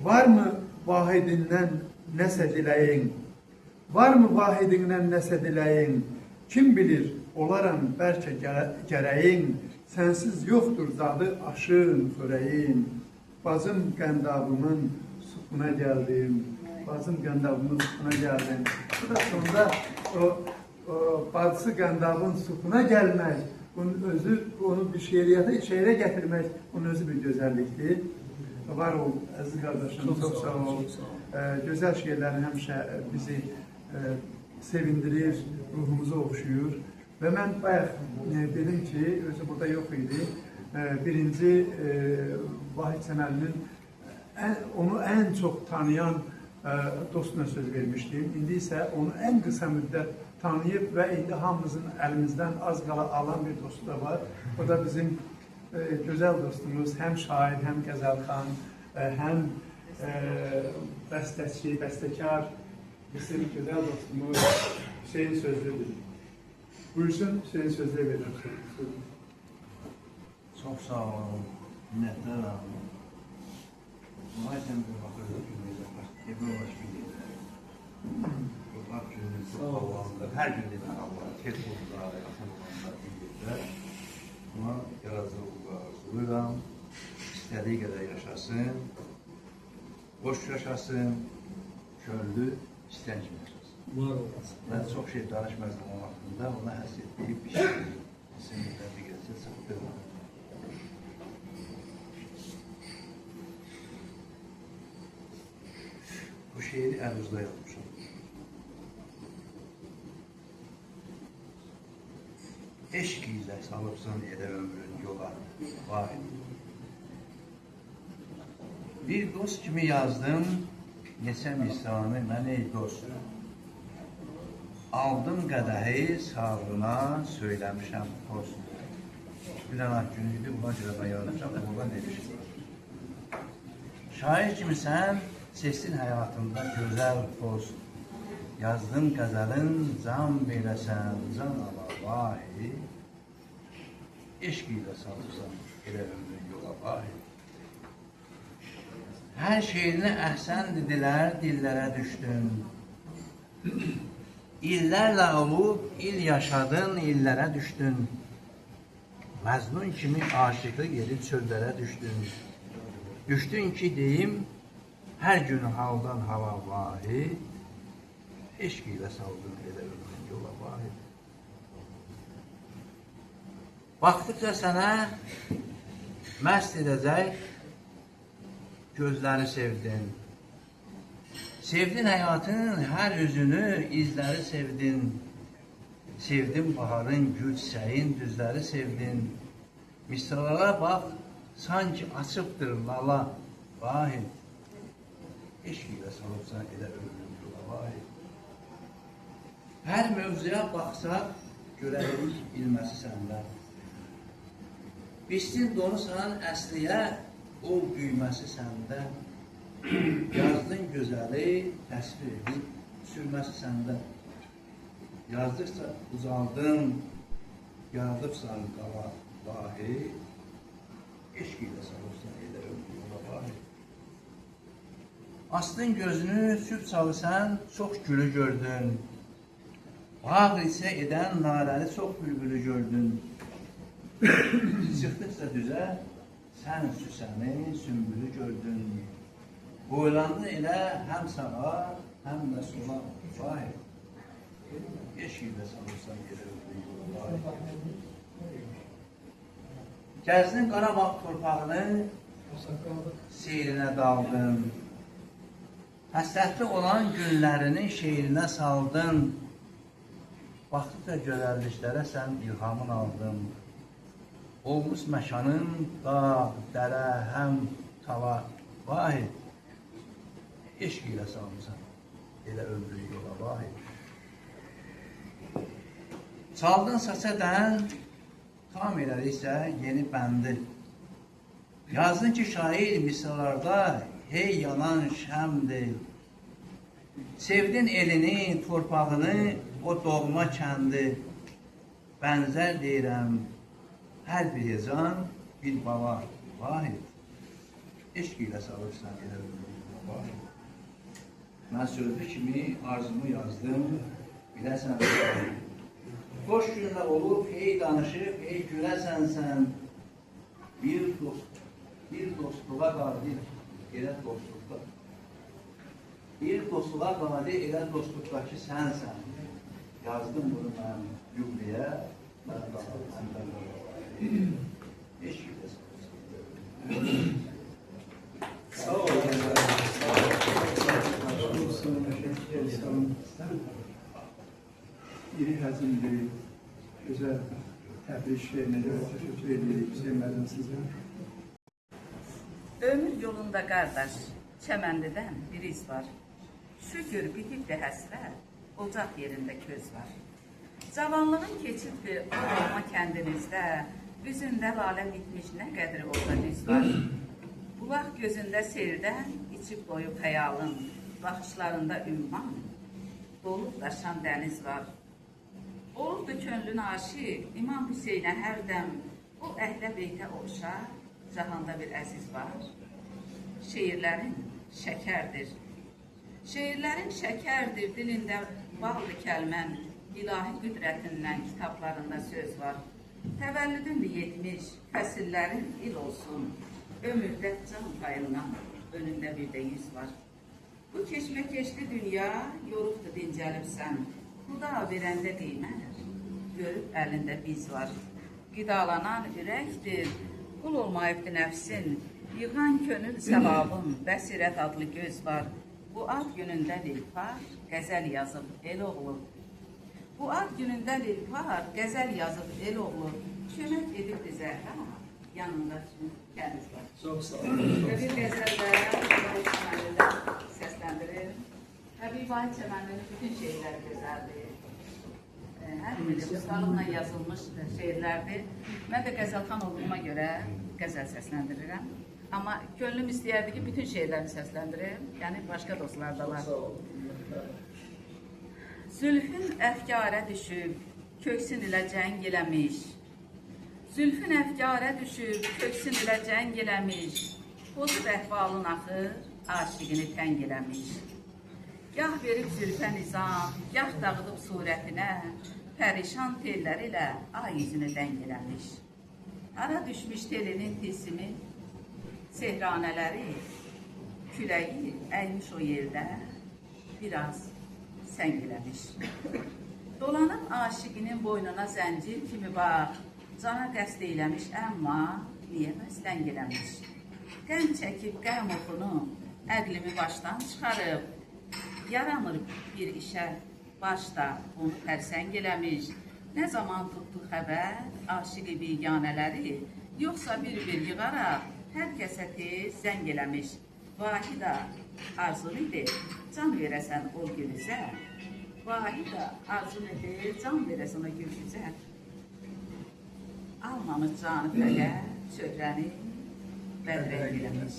Varmı vahidindən nəsə diləyin? Varmı vahidindən nəsə diləyin? Kim bilir, olaram bəlkə gərəyin, sənsiz yoxdur dadı aşın, xörəyin. Bacım qəndabımın supuna gəldim, bacım qəndabımın supuna gəldim. Bu da sonunda o bacısı qəndabın supuna gəlmək, bunun özü, onu bir şeirə gətirmək, onun özü bir gözəllikdir. Var ol, əziz qardaşım, çox sağ ol. Gözəl şeirlərin həmişə bizi sevindirir, ruhumuzu oxşuyur. Və mən bayaq dedim ki, özü burada yox idi. Birinci Vahid Çəmənlinin onu ən çox tanıyan dostuna söz vermişdim. İndi isə onu ən qısa müddət tanıyıb və indi hamımızın əlimizdən az qala alan bir dostu da var. O da bizim gözəl dostumuz, həm şair, həm qəzəlxan, həm bəstəçi, bəstəkar, bizim gözəl dostumuz Hüseyin Sözlüdür. Buyursun, Hüseyin Sözlü'ye verirəm. Çox sağ olun, minnətdarım. Madem bir bakıyoruz ki, evde ulaşmıyor. Bu bak günü çok havalıdır. Her gün de Allah, tek oldular, yakın olanlar bilirler. Ama yaradıcılığa arzulayıram. İstediği kadar yaşasın. Boş yaşasın. Köylü, isteyen gibi yaşasın. Var olasın. Ben çok şey danışmazdım onun hakkında. Ona hasrettiği bir şey. Kesinlikle bir gelse sıkıntı. Bu şiiri Əluzda yazmışam. Eşq ilə salıbsan elə ömrün yola, vay. Bir dost kimi yazdım, neçə misranı mən ey dost. Aldım qədəhi sağlığına, söyləmişəm post. Bir dənə günüydü, buna görə mən yazmışam, burada ne bir şey var. Şair kimi sən, seçdin həyatımda gözəl post. Yazdım qəzəlin, can verəsən, can ala, vahi. Eşq ilə salırsan, elə ömrün yola, vahi. Hər şeirini əhsən dedilər, dillərə düşdün. İllərlə olub, il yaşadın, illərə düşdün. Məzlun kimi aşıqı gedib çöllərə düşdün. Düşdün ki deyim, hər gün haldan hava vahi, eşq ilə saldın elə ömrün yola vahi. Baxdıqca sənə məst edəcək, gözləri sevdin. Sevdin hayatın her yüzünü, izleri sevdin. Sevdin baharın gül çiçeğin düzleri sevdin. Misralara bak, sanki açıptır lala. Vahid, eşk ile salıbsan elə ömrüm yola vahid. Her mövzuya baxsaq, görərik bilməsi səndə. Biçdin donusan əsliyə, ol büyüməsi səndə. Yazdın gözəli, təsvir edib, sürməsi səndə. Yazdıqca uzaldın, yaradıbsan qala vahi, eşq ilə salırsan elə ömrü yola vahi. Astın gözünü, süt çalırsan, çox gülü gördün. Bağ isə edən narəli çox bülbülü gördün. Çıxdıqca düzə, sən süsəni, sümbülü gördün. Boylandın elə həm sağa, həm də sola vahi. Eşq ilə salırsan elə ömrü yola vahi. Gəzdin Qarabağ torpağını, seyrinə daldın. Həsrətli olan günlərinin şeirinə saldın. Baxdıqca gözəlliklərə sən ilhamın aldın. Olmuş məkanın dağ, dərə, həm tala, vahid. Eşq ilə salmışsan, elə ömrü yola vahid. Çaldın saçadən, tam elədiksə yeni bəndi. Yazdın ki, şair misralarda hey yanan şəmdir. Sevdin elini, torpağını, o doğma kəndi. Bənzər deyirəm, hər bir yazan bir baba vahid. Eşq ilə salırsan elə ömrü vahid. Mən sözlü kimi arzumu yazdım, biləsən vahid. Xoş günlər olub, hey danışıb, hey güləsən sən. Bir dostluğa qadir, elə dostluqda. Bir dostluğa qadir, elə dostluqdakı sənsən. Yazdım bunu mən yuxuya, mən baxıram. Eşq ilə salırsan. Sağ olun. Sağ olun. İri həzimli, gözəl təbrik şeirinə görə təşəkkür edirik Hüseyin sizə. Ömür yolunda qardaş, çəmənlidən bir iz var. Şükür bitibdir həsrət, ocaq yerində köz var. Cavanlığın keçibdir o doğma kəndinizdə, üzündə lalə bitmiş nə qədri orada düz var. Bulaq gözündə seldən, içib doyub xəyalın, baxışlarında ümman, dolub daşan dəniz var. Olubdu könlün aşiq, İmam Hüseynə hərdəm, o əhlə beytə oxşar, cahanda bir əziz var. Şeirlərin şəkərdir. Şeirlərin şəkərdir, dilində baldır kəlmən, ilahi qüdrətindən kitablarında söz var. Təvəllüdündür 70, fəsillərin il olsun, ömürdə can payından, önündə bir də 100 var. Bu keşməkeşli dünya, yorubdur dincəlibsən, xuda verəndə qiymət, görüb əlində biz var. Qidalanan ürəkdir, qul olmayıbdır nəfsin, yığan könül səvabın, bəsirət adlı göz var. Bu ad günündə lilfar, qəzəl yazıb el oğlu. Bu ad günündə lilfar, qəzəl yazıb el oğlu. Kömək edibdir Zəhra, yanında kəniz var. Çox sağ olun. Və bir qəzəldə Vahid Çəmənlidən səsləndirir. Təbii Vahid Çəmənlinin bütün şeirləri gözəldir. Hər biri ustalıqla yazılmış şeirlərdir. Mən də qəzəlxan olduğuma görə qəzəl səsləndirirəm. Amma könlüm istəyərdi ki, bütün şeirlərimi səsləndirim. Yəni, başqa dostlar da var. Zülfün əfkarə düşüb, köksün ilə cəng eləmiş. Zülfün əfkarə düşüb, köksün ilə cəng eləmiş. Pozub əhvalın axır, aşiqini təng eləmiş. Gah verib zülfə nizam, gah dağıdıb surətinə, pərişan telləri ilə ay yüzünü dəng eləmiş. Ara düşmüş telinin tilsimi, sehranələri, küləyi əymiş o yerdə, biraz səng eləmiş. Dolanıb aşiqinin boynuna zəncir kimi bax, cana qəsd eyləmiş, əmma niyə bəstəng eləmiş? Qəm çəkib qəm oxunu, əqlimi başdan çıxarıb, yaranır bir işə başda onu pərsəng eləmiş. Nə zaman tutdu xəbər aşiqi biganələri, yoxsa bir-bir yığaraq hər kəsə tez zəng eləmiş. Vahida arzun idi, can verəsən o gülüzə. Vahida arzun idi, can verəsən o gülüzə. Almamış canı fəqət, çöhrəni bədrəng eləmiş.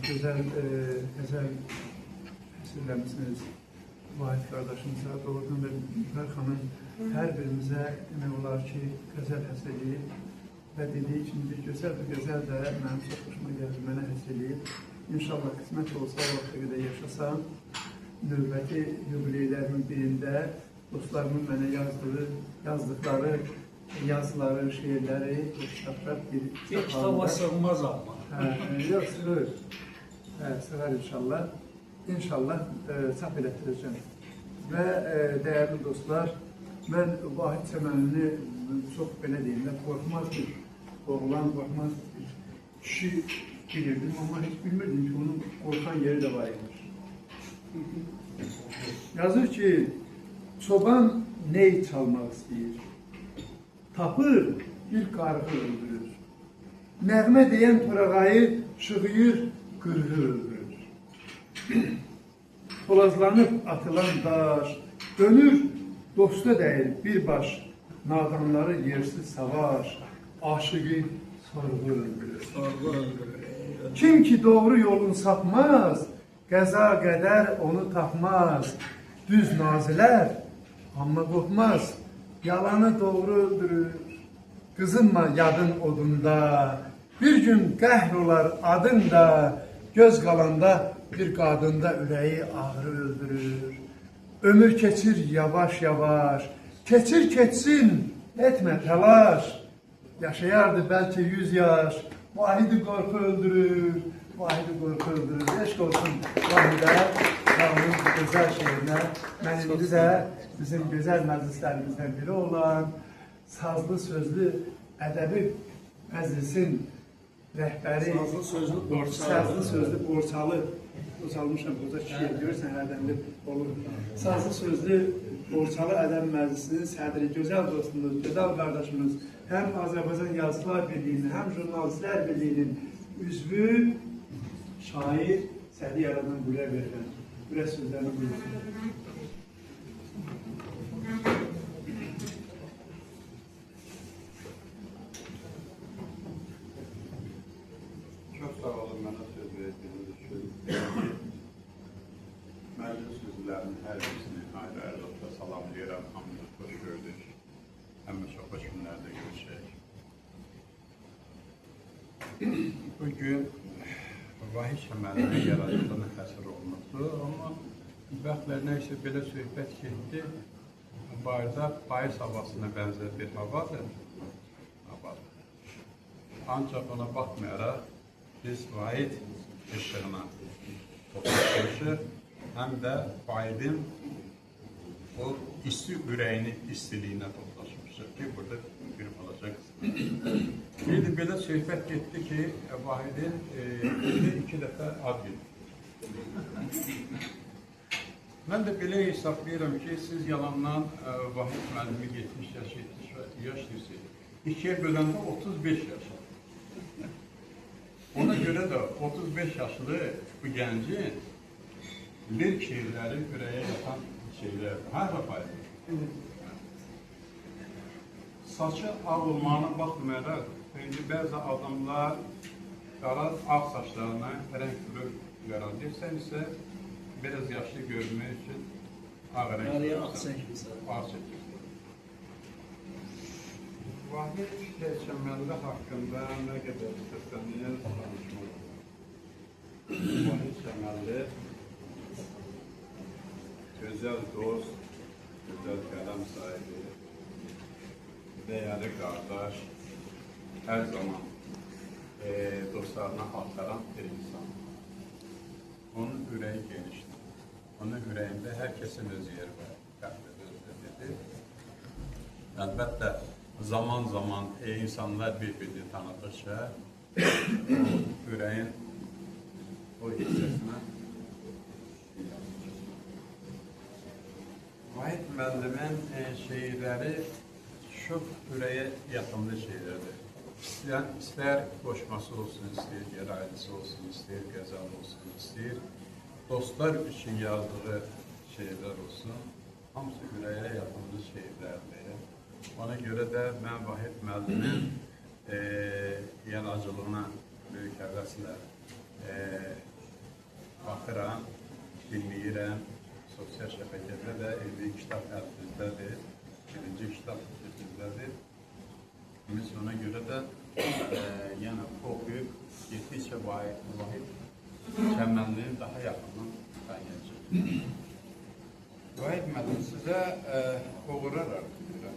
Güzel ezel söylemişsiniz Vahid kardeşimize, doğrudan ve Müfər xanım her birimize demək olar ki, güzel həsəliyi ve dediği için bir güzel de benim çok hoşuma geldi, bana həsəliyi. İnşallah kısmet olsa, o vaxta qədər yaşasam, növbəti yubileylərimin birində dostlarımın mənə yazdıkları yazıları, şiirləri, kitablar bir kitaba sığmaz ama. Yok, sığır. Sığır inşallah. İnşallah çap elətdirəcəm. Və dəyərli dostlar, mən Vahid Çəmənini çox belə deyim də, qorxmaz bir oğlan, qorxmaz bir kişi bilirdim, amma heç bilmirdim ki, onun qorxan yeri də var imiş. Yazır ki, çoban ney çalmaq istəyir? Tapır, bir qarğı öldürür. Nəğmə deyən torağayı şığıyır, qırğı öldürür. Tolazlanıb atılan daş, dönür, dosta dəyir bir baş, nadanları yersiz savaş, aşığı sorğu öldürür. Kim ki doğru yolun sapmaz, qəza qədər onu tapmaz. Düz nazilər, amma qorxmaz, yalanı doğru öldürür. Qızınma yadın odunda, bir gün qəhr olar adın da, göz qalanda bir qadında ürəyi ağrı öldürür. Ömür keçir yavaş yavaş, keçir keçsin, etmə təlaş. Yaşayardı bəlkə 100 yaş, Vahidi qorxu öldürür, Vahidi qorxu öldürür. Eşq olsun Vahidə, sağolun gözəl şeirinə. Mən indi də bizim gözəl məclislərimizdən biri olan sazlı sözlü ədəbi məclisin rəhbəri, sazlı sözlü borçalı, uzalmışam, burada şiir görürsən, ədəmli olur. Sazlı sözlü borçalı ədəb məclisinin sədri, gözəl dostumuz, gözəl qardaşımız, həm Azərbaycan Yazıçılar Birliyinin, həm Jurnalistlər Birliyinin üzvü, şair, səhli yaradan Gülə verilən, Gülə sözlərini buyursun. Çok sağ olun bana söz verdiğiniz için. Meclis üzvlərinin hər birisini ayrı-ayrılıqda salamlayıram, hamınız xoş gördük. Həmin çox xoş günlərdə görüşək. Bugün Vahid Çəməninin yaradıcılığına həsr olunubdu, amma bəxtlər nəysə belə söhbət getdi. Bayırda payız havasına bənzər bir havadır. Ancaq ona baxmayaraq, biz Vahid işığına toxunuşuq, həm də Vahidin o isti ürəyini istiliyinə toxunuşuq ki, burada bir balaca qısmı. Bir də belə söhbət getdi ki, Vahidin 2 dəfə ad gedir. Mən də belə hesablayıram ki, siz yalandan Vahid müəllimi 70 yaş, 70 yaş deyirsiniz. 2-yə böləndə 35 yaş. Ona göre de 35 yaşlı bu gencin lirik şiirleri ürəyə yatan şeyler her paydır. Saçı ağ olmağına baxmayaraq, şimdi bəzi adamlar qara ağ saçlarına renk verir. Sen ise biraz yaşlı görmək için ağ renk çəkirsən. Vahid Çəmənli haqqında nə qədər istəsəniz danışmaq. Vahid Çəmənli gözəl dost, gözəl qələm sahibi, dəyərli qardaş, hər zaman dostlarına xatırlayan bir insan. Onun ürəyi genişdir. Onun ürəyində hər kəsin öz yeri var. Əlbəttə, zaman zaman insanlar bir-birini tanıdıkça o yüreğin o hissesine Vahid müəllimin şiirləri çok yüreğe yakınlı şeylerdir. Yani ister koşması olsun, ister yeraylısı olsun, ister gəzal olsun, ister dostlar için yazdığı şeyler olsun. Hamısı yüreğe yakınlı şeylerdir. Ona göre de ben Vahid müəllimin yaradıcılığına büyük həvəslə baxıram, dinləyirəm. Sosyal şəbəkədə də evli kitap əlimizdedir. Birinci kitap əlimizdedir. Biz ona göre de yani okuyup gittikçe Vahid çəmənliğin daha yakından tanıyacaq. Vahid müəllim, sizə uğurlar arzulayıram.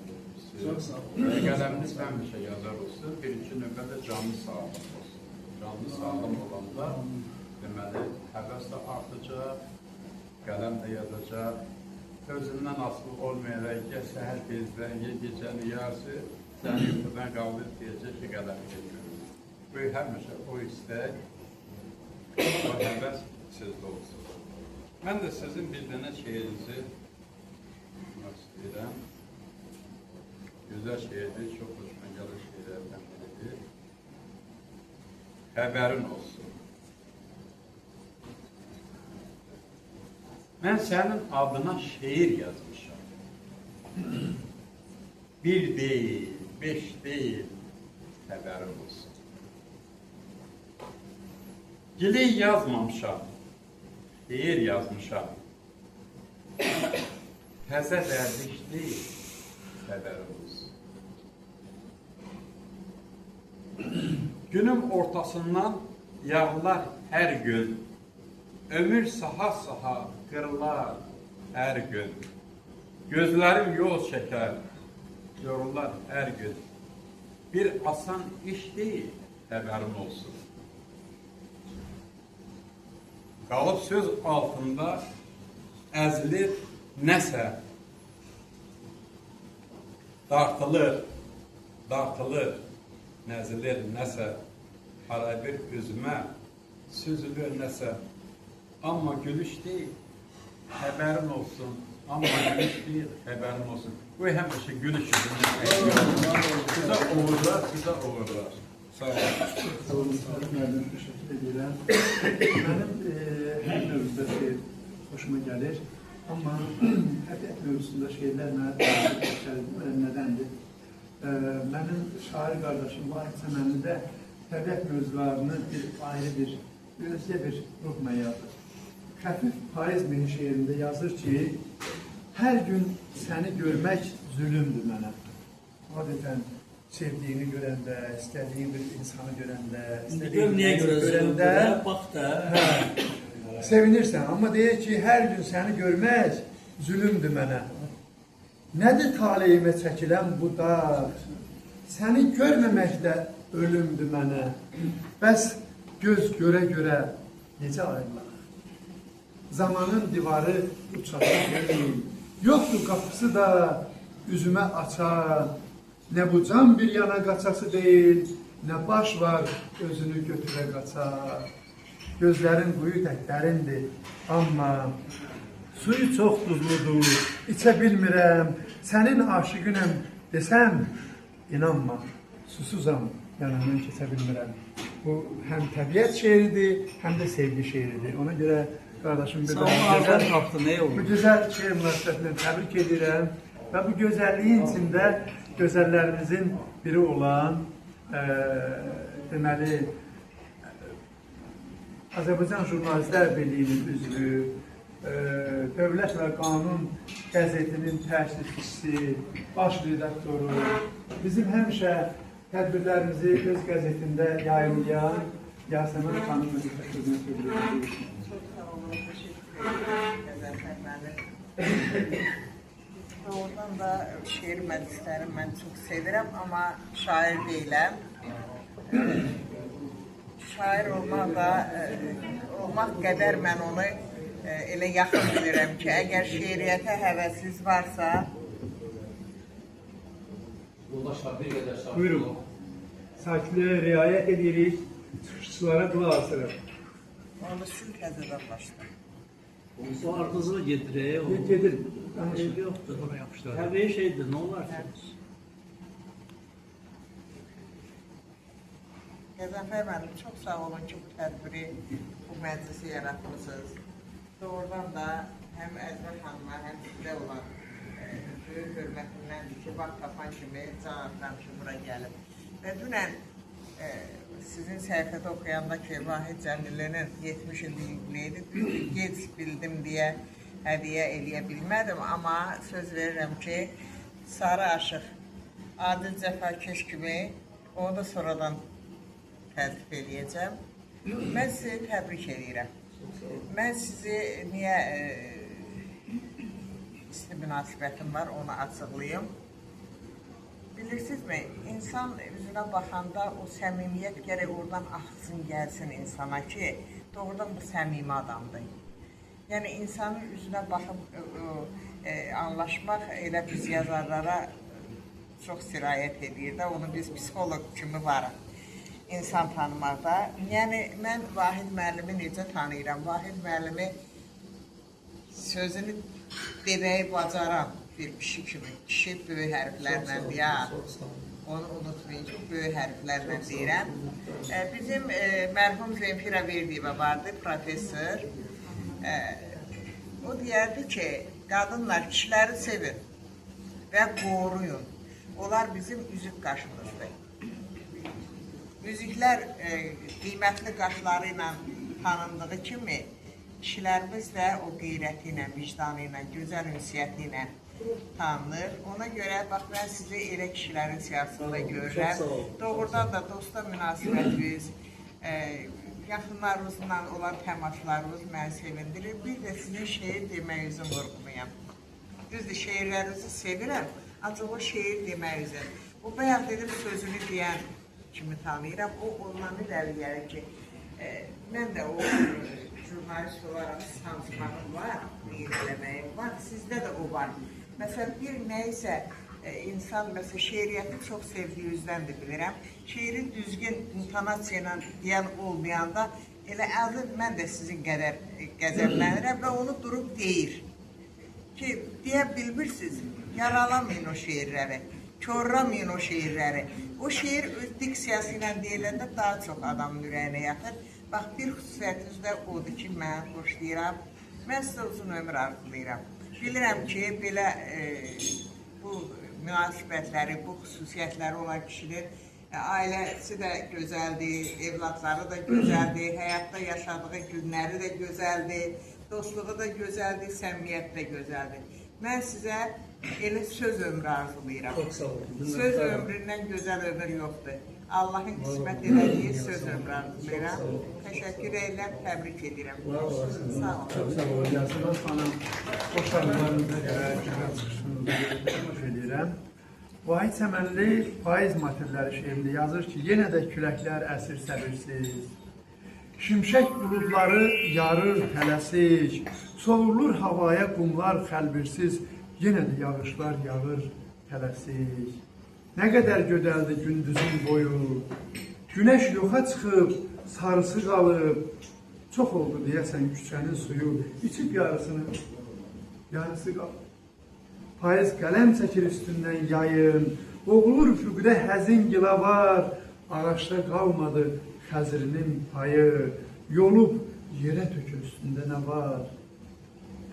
Qələminiz həmişə yazar olsun. Birinci növbədə canlı sağlam olsun. Canlı sağlam olanda deməli həvəs də artacaq, qələm də yazacaq. Özündən asılı olmayaraq ya səhər tezdən, ya gecəni yarısı səni yuxudan qaldır deyəcək ki, qələm getmir. Bu həmişə o istək, o həvəs sizdə olsun. Mən də sizin bir dənə şeirinizi oxumaq istəyirəm. Güzel şeirdir, çok hoşuma gəlir şeirlərdən biridir. Xəbərin olsun. Mən sənin adına şeir yazmışam. Bir değil, 5 değil, xəbərin olsun. Giley yazmamışam, şeir yazmışam. Təzə dərdiş deyil, xəbərin olsun. Günün ortasından yağlar her gün, ömür saha kırılar her gün. Gözlerim yol çeker, yorullar her gün. Bir asan iş değil, haberim olsun. Kalıp söz altında əzilir nəsə, dartılır, nəzilir nəsə, harabir üzümə, süzülür nəsə. Amma gülüş deyil, xəbərin olsun. Amma gülüş deyil, xəbərin olsun. Bu həmişə gülüş yüzündən sizə uğurlar, sizə uğurlar. Sağ olun. Sağ olun, müəllim, təşəkkür edirəm. Mənim hər mövzuda şeir hoşuma gəlir. Amma təbiət mövzusunda şeirlər mənə nədəndir? Mənim şair qardaşım Vahid Çəmənlidə təbiət mövzularını ayrı bir, özgə bir ruhla yazır. Xəfif payız mini şeirində yazır ki, hər gün səni görmək zülümdür mənə. Adətən sevdiyini görəndə, istədiyin bir insanı görəndə, istədiyin bir görəndə, bax da. Sevinirsən, amma deyir ki, hər gün səni görmək zülümdür mənə. Nədir taleyimə çəkilən bu dağ? Səni görməmək də ölümdür mənə. Bəs göz görə-görə necə ayrılaq? Zamanın divarı uçacaq deyil. Yoxdur qapısı da üzümə açar. Nə bu can bir yana qaçası deyil, nə baş var özünü götürə qaçar. Gözlərin quyu tək dərindir, amma suyu çox duzludur, içə bilmirəm, sənin aşıqınəm desəm, inanma, susuzam, yanından keçə bilmirəm. Bu həm təbiət şeiridir, həm də sevgi şeiridir. Ona görə qardaşım bu gözəl şeir münasibətlə təbrik edirəm və bu gözəlliyin içində gözəllərimizin biri olan deməli Azərbaycan Jurnalistlər Birliyinin üzvü, Dövlət və Qanun qəzetinin təşrifçisi, baş redaktoru, bizim həmişə tədbirlərimizi öz qəzetində yayımlayan Yasəmən xanım xidmət edir. Çok sağ olun, teşekkür ederim. Oradan da şiir məclislərini mən çox sevirəm, amma şair deyiləm. Şair olmaq qədər mən onu elə yaxın bilirəm ki, əgər şeiriyyətə həvəsiz varsa, Yoldaşlar bir qədər sakin Buyurun. olun. Sakitliğe riayet edirik. Çıkışçılara dua asırıq. Onu sil təzədən başla. Bu ardınızı gedirək. Gedir. Ev yoxdur. Təbii şeydir, nə olar ki? Qəzənfər müəllim, çox sağ olun ki, bu tədbiri, bu məclisi yaratmışsınız. Doğrudan da həm Əzrə xanıma, həm sizdə olan böyük hörmətimdəndir ki, vaxt tapan kimi can atlam ki, bura gəlib. Və dünən sizin səhifədə oxuyanda ki, Vahid Cəmilinin 70 illik yubileydi, gec bildim deyə hədiyyə eləyə bilmədim, amma söz verirəm ki, Sarı Aşıq, Adil Cəfakeş kimi onu da sonradan təltif eləyəcəm. Mən sizi təbrik edirəm. Mən sizi niyə isti münasibətim var, onu açıqlayım. Bilirsinizmi, insan üzünə baxanda o səmimiyyət gərək oradan axsın, gəlsin insana ki, doğrudan bu səmimi adamdır. Yəni, insanın üzünə baxıb anlaşmaq elə biz yazarlara çox sirayət edir də, onu biz psixoloq kimi varıq. İnsan tanımaqda. Yəni, mən Vahid müəllimi necə tanıyıram? Vahid müəllimi sözünü deməyi bacaran bir kişi kimi. Kişi böyük hərflərlə deyər. Onu unutmayın ki, böyük hərflərlə deyirəm. Bizim mərhum Zemfira Verdiyeva vardı, professor. O deyərdi ki, qadınlar kişiləri sevin və qoruyun. Onlar bizim üzük qaşımızdır. Müziklər qiymətli qaşları ilə tanındığı kimi, kişilərimiz də o qeyrəti ilə, vicdanı ilə, gözəl ünsiyyəti ilə tanınır. Ona görə, bax, mən sizi elə kişilərin siyasında görürəm. Doğrudan da dosta münasibətiniz, yaxınlarınızla olan təmaslarınız məni sevindirir. Bir də sizin şeir deməyinizi vurğulayam. Düzdür, şeirlərinizi sevirəm, ancaq o şeir deməyinizi. O bayaq dedim, sözünü deyən kimi tanıyıram. O olmanı dəviyəli ki, mən də o jurnalist olaraq tanışmağım var, qeyd eləməyim var, sizdə də o var. Məsələn, bir nəyisə insan, məsələn, şeiriyyəti çox sevdiyinizdən də bilirəm. Şeiri düzgün intonasiya ilə deyən olmayanda, elə azı mən də sizin qədər qəzəblənirəm və onu durub deyir. Ki, deyə bilmirsiniz, yaralamayın o şeirləri, körramayın o şeirləri. O şeir öz diksiyası ilə deyiləndə daha çox adamın ürəyinə yatır. Bax, bir xüsusiyyətiniz də odur ki, mən xoşlayıram. Mən sizə uzun ömür arzulayıram. Bilirəm ki, belə bu münasibətləri, bu xüsusiyyətləri olan kişinin ailəsi də gözəldir, evladları da gözəldir, həyatda yaşadığı günləri də gözəldir, dostluğu da gözəldir, səmimiyyət də gözəldir. Mən sizə elə söz ömrü arzulayıram. Söz ömründən gözəl ömür yoxdur. Allahın qismət elədiyi söz ömrü arzulayıram. Təşəkkür edirəm, təbrik edirəm. Sağ olun. Çox sağ olun. Yazılan xanım, xoş arzularınıza görə çıxışınızı xoş edirəm. Vahid Səmənli Payız motivləri şeirində yazır ki, yenə də küləklər əsir səbirsiz. Şimşək buludları yarır tələsik, soğurulur havaya qumlar xəlbirsiz, yenə də yağışlar yağır tələsik. Nə qədər gödəldi gündüzün boyu, günəş yoxa çıxıb, sarısı qalıb, çox oldu deyəsən küçənin suyu, içib yarısı qalıb. Payız qələm çəkir üstündən yayın, boğulur üfüqdə həzin gilavar, ağaçda qalmadı xəzrinin payı, yolub yerə tökür üstündə nə var?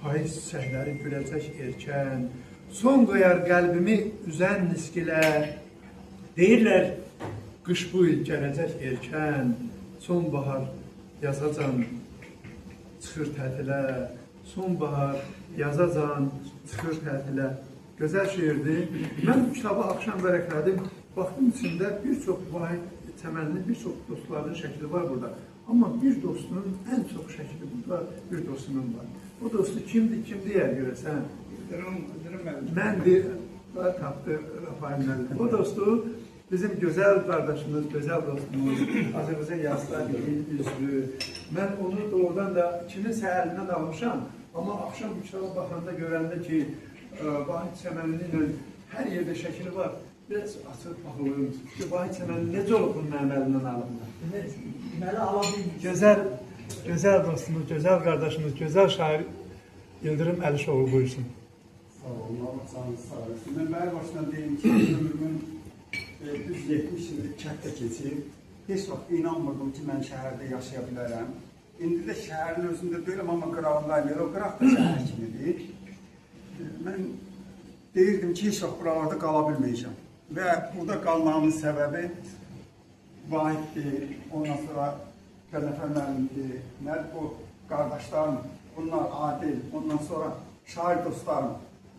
Payız çiçəkləri güləcək erkən, son qoyar qəlbimi üzən niskilə, deyirlər qış bu il gələcək erkən, sonbahar yazacan çıxır tətilə, sonbahar yazacan çıxır tətilə. Gözəl şeirdir. Mən bu kitabı axşam vərəqlədim, baxdım içində bir çox Vahid Səmənli, bir çox dostların şəkli var burada. Amma bir dostunun ən çox şəkli burada bir dostumun var. O dostu kimdir, kim deyər görəsən? Mən tapdı Rafael müəllim. O dostu bizim gözəl qardaşımız, gözəl dostumuz, Azərbaycan Yazıçılar Birliyi üzvü. Mən onu doğrudan da kiminsə əlindən almışam, amma axşam bu kitaba baxanda görəndə ki, Vahid Səmənlinin hər yerdə şəkili var. Biraz açıq baxılır mısınız ki, Vahid Çəmənli necə olub bunun mənim əlimdən alındı? Deməli, ala bilmir. Gözəl dostumuz, gözəl qardaşımız, gözəl şair Yıldırım Əlişoğlu buyursun. Sağ olun, Allah canınızı sağ olsun. Mən bəri başdan deyim ki, ömrümün düz 70 illik kənddə keçib, heç vaxt inanmırdım ki, mən şəhərdə yaşaya bilərəm. İndi də şəhərin özündə deyiləm, amma qırağındayım, o qıraq da şəhər kimidir. Mən deyirdim ki, heç vaxt buralarda qala bilməyəcəm. Və burada qalmağımın səbəbi Vahiddir, ondan sonra Qəzəfər müəllimdir, o qardaşlarım, bunlar Adil, ondan sonra şair dostlarım,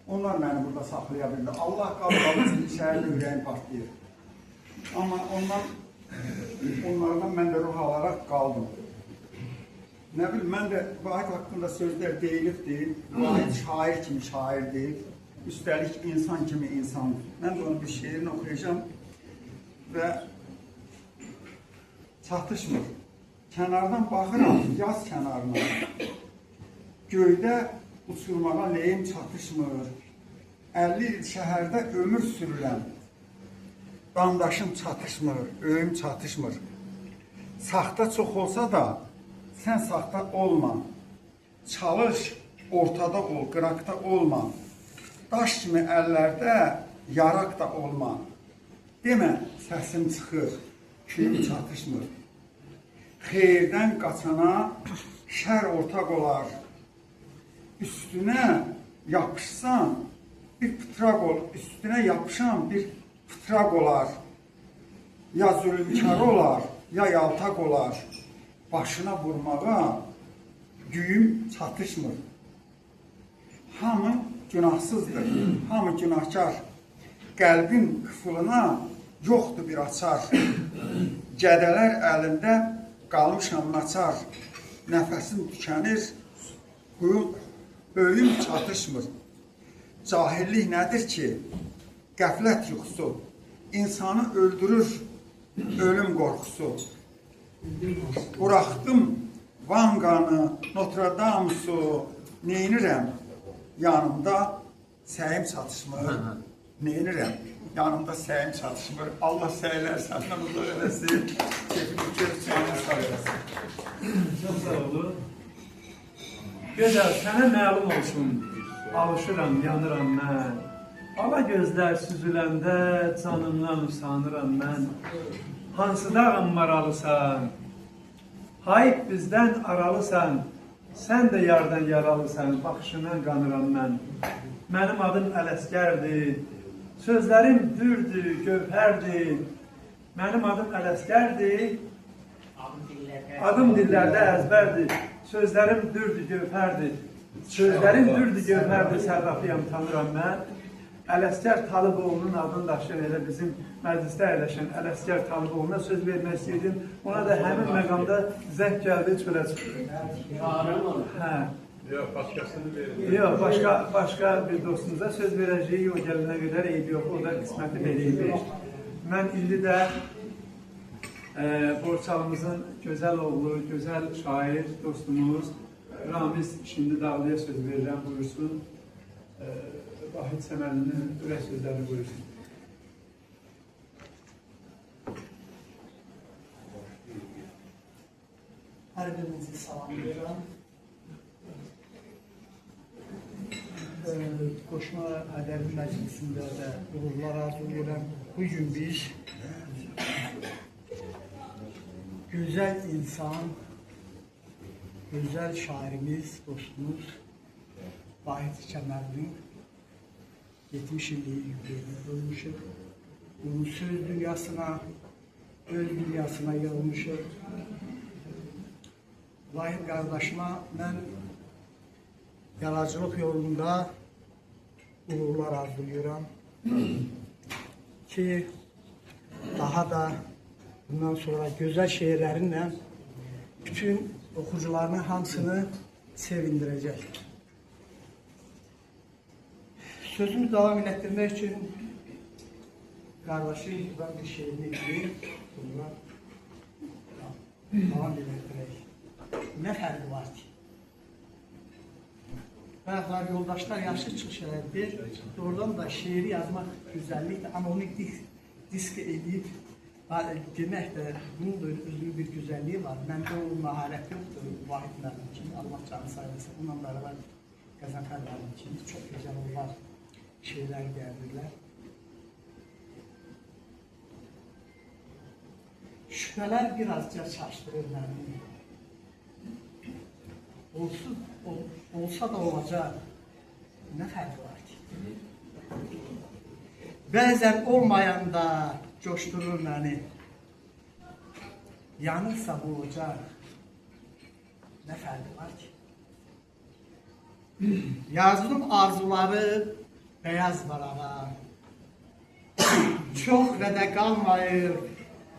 onlar məni burada saxlaya bildi. Allah qalmalı şəhərdə ürəyim partlayır. Amma onlardan mən də ruh alaraq qaldım. Nə bilim, mən də Vahid haqqında sözlər deyilibdir. Vahid şair kimi şairdir. Üstəlik insan kimi insandır. Mən də onun bir şeirini oxuyacağım və çatışmır. Kənardan baxıram, yaz kənarına. Göydə uçurmağa leyim çatışmır. 50 il şəhərdə ömür sürürəm. Dandaşım çatışmır, öyüm çatışmır. Saxta çox olsa da, sən saxta olma. Çalış, ortada ol, qıraqda olma. Daş kimi əllərdə yaraq da olma. Demə, səsim çıxır, küyüm çatışmır. Xeyirdən qaçana şər ortaq olar. Üstünə yapışsan bir pıtraq ol, üstünə yapışan bir pıtraq olar. Ya zulümkar olar, ya yaltaq olar. Başına vurmağa güyüm çatışmır. Hamı günahsızdır, hamı günahkar. Qəlbin qıfılına yoxdur bir açar. Gədələr əlində qalmışam naçar. Nəfəsim tükənir, öyüm çatışmır. Cahillik nədir ki? Qəflət yuxusu. İnsanı öldürür ölüm qorxusu. Buraxdım Vanqanı, Notre Dame su, neynirəm? Yanımda səyim çatışmır. Neynirəm? Yanımda səyim çatışmır. Allah səylər səndən uzaq eləsin. Keyfini görüb canını sağ eləsin. Çox sağ olun. Gözəl, sənə məlum olsun. Alışıram, yanıram mən. Ala gözlər süzüləndə canımdan usanıram mən. Hansı dağın maralısan? Hayıb bizdən aralısan. Sən də yardan yaralısan, baxışından qanıram mən. Mənim adım Ələsgərdir. Sözlərim dürdür, gövhərdir. Mənim adım Ələsgərdir. Adım dillərdə əzbərdir. Sözlərim dürdür, gövhərdir. Sözlərim dürdür, gövhərdir. Sərrafıyam, tanıram mən. Ələsgər Talıboğlu'nun adını daşıyan elə bizim məclisdə əyləşən Ələsgər Talıboğlu'na söz vermək istəyirdim. Ona da həmin məqamda zəng gəldi, çölə çıxdı. Hə. Yox, başqasını verin. Yox, başqa bir dostunuza söz verəcəyik, o gəlinə qədər eyb yox, o da qisməti verəyik. Mən indi də Borçalımızın gözəl oğlu, gözəl şair dostumuz Ramiz Şimdi Dağlıya söz verirəm, buyursun. Vahid Çəmənlinin ürək sözlərini buyursun. Hər birinizi salamlayıram. Qoşma ədəbi məclisində də uğurlar arzulayıram. Bugün biz gözəl insan, gözəl şairimiz, dostumuz Vahid Çəmənlinin 70 illik yüklüyünü qoymuşuq. Onun söz dünyasına, öz dünyasına yığılmışıq. Vahid qardaşıma mən yaradıcılıq yolunda uğurlar arzulayıram ki, daha da bundan sonra gözəl şeirlərinlə bütün oxucularının hamısını sevindirəcək. Sözümü davam etdirmək üçün qardaşım ben bir şeirini ekleyeyim. Sonra davam etdirək. Ne fərqi var ki? Bəziləri yoldaşlar yaşı çıxış edir. Doğrudan da şeiri yazmaq güzellikdir. Ama onu disk edip demək də bunun da özünün bir güzelliği var. Məndə o maharət yoxdur. Vahid mənim kimi, Allah canı sayılsın. Bununla beraber Qəzənfər mənim kimi çox gözəl onlar şeyler gəldirlər. Şüphələr birazca çaşdırır məni. Olsa da olacaq. Nə fərqi var ki? Bəzən olmayan da coşturur məni. Yanırsa bu ocaq. Nə fərqi var ki? Yazdım arzuları beyaz varağa. Çox və də qalmayır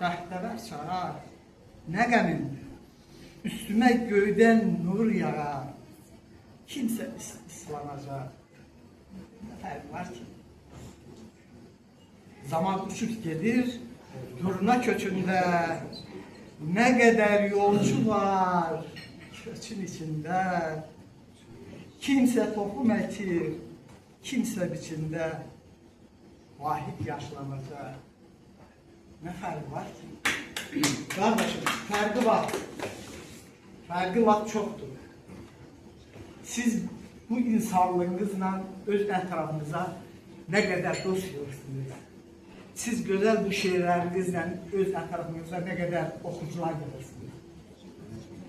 bəhtəvər çağa. Nə qəmin üstüme göydən nur yağa. Kimsə ıslanacaq. Nə fərqi var ki? Zaman uçup gedir, durna köçündə. Nə qədər yolcu var köçün içində. Kimsə toplum əkir, kimsə biçində. Vahid yaşlanacaq. Nə fərqi var ki? Qardaşım, fərqi var. Fərqi var çoxdur. Siz bu insanlığınızla öz ətrafınıza nə qədər dost yığırsınız. Siz gözəl bu şeirlərinizlə öz ətrafınıza nə qədər oxucular yığırsınız.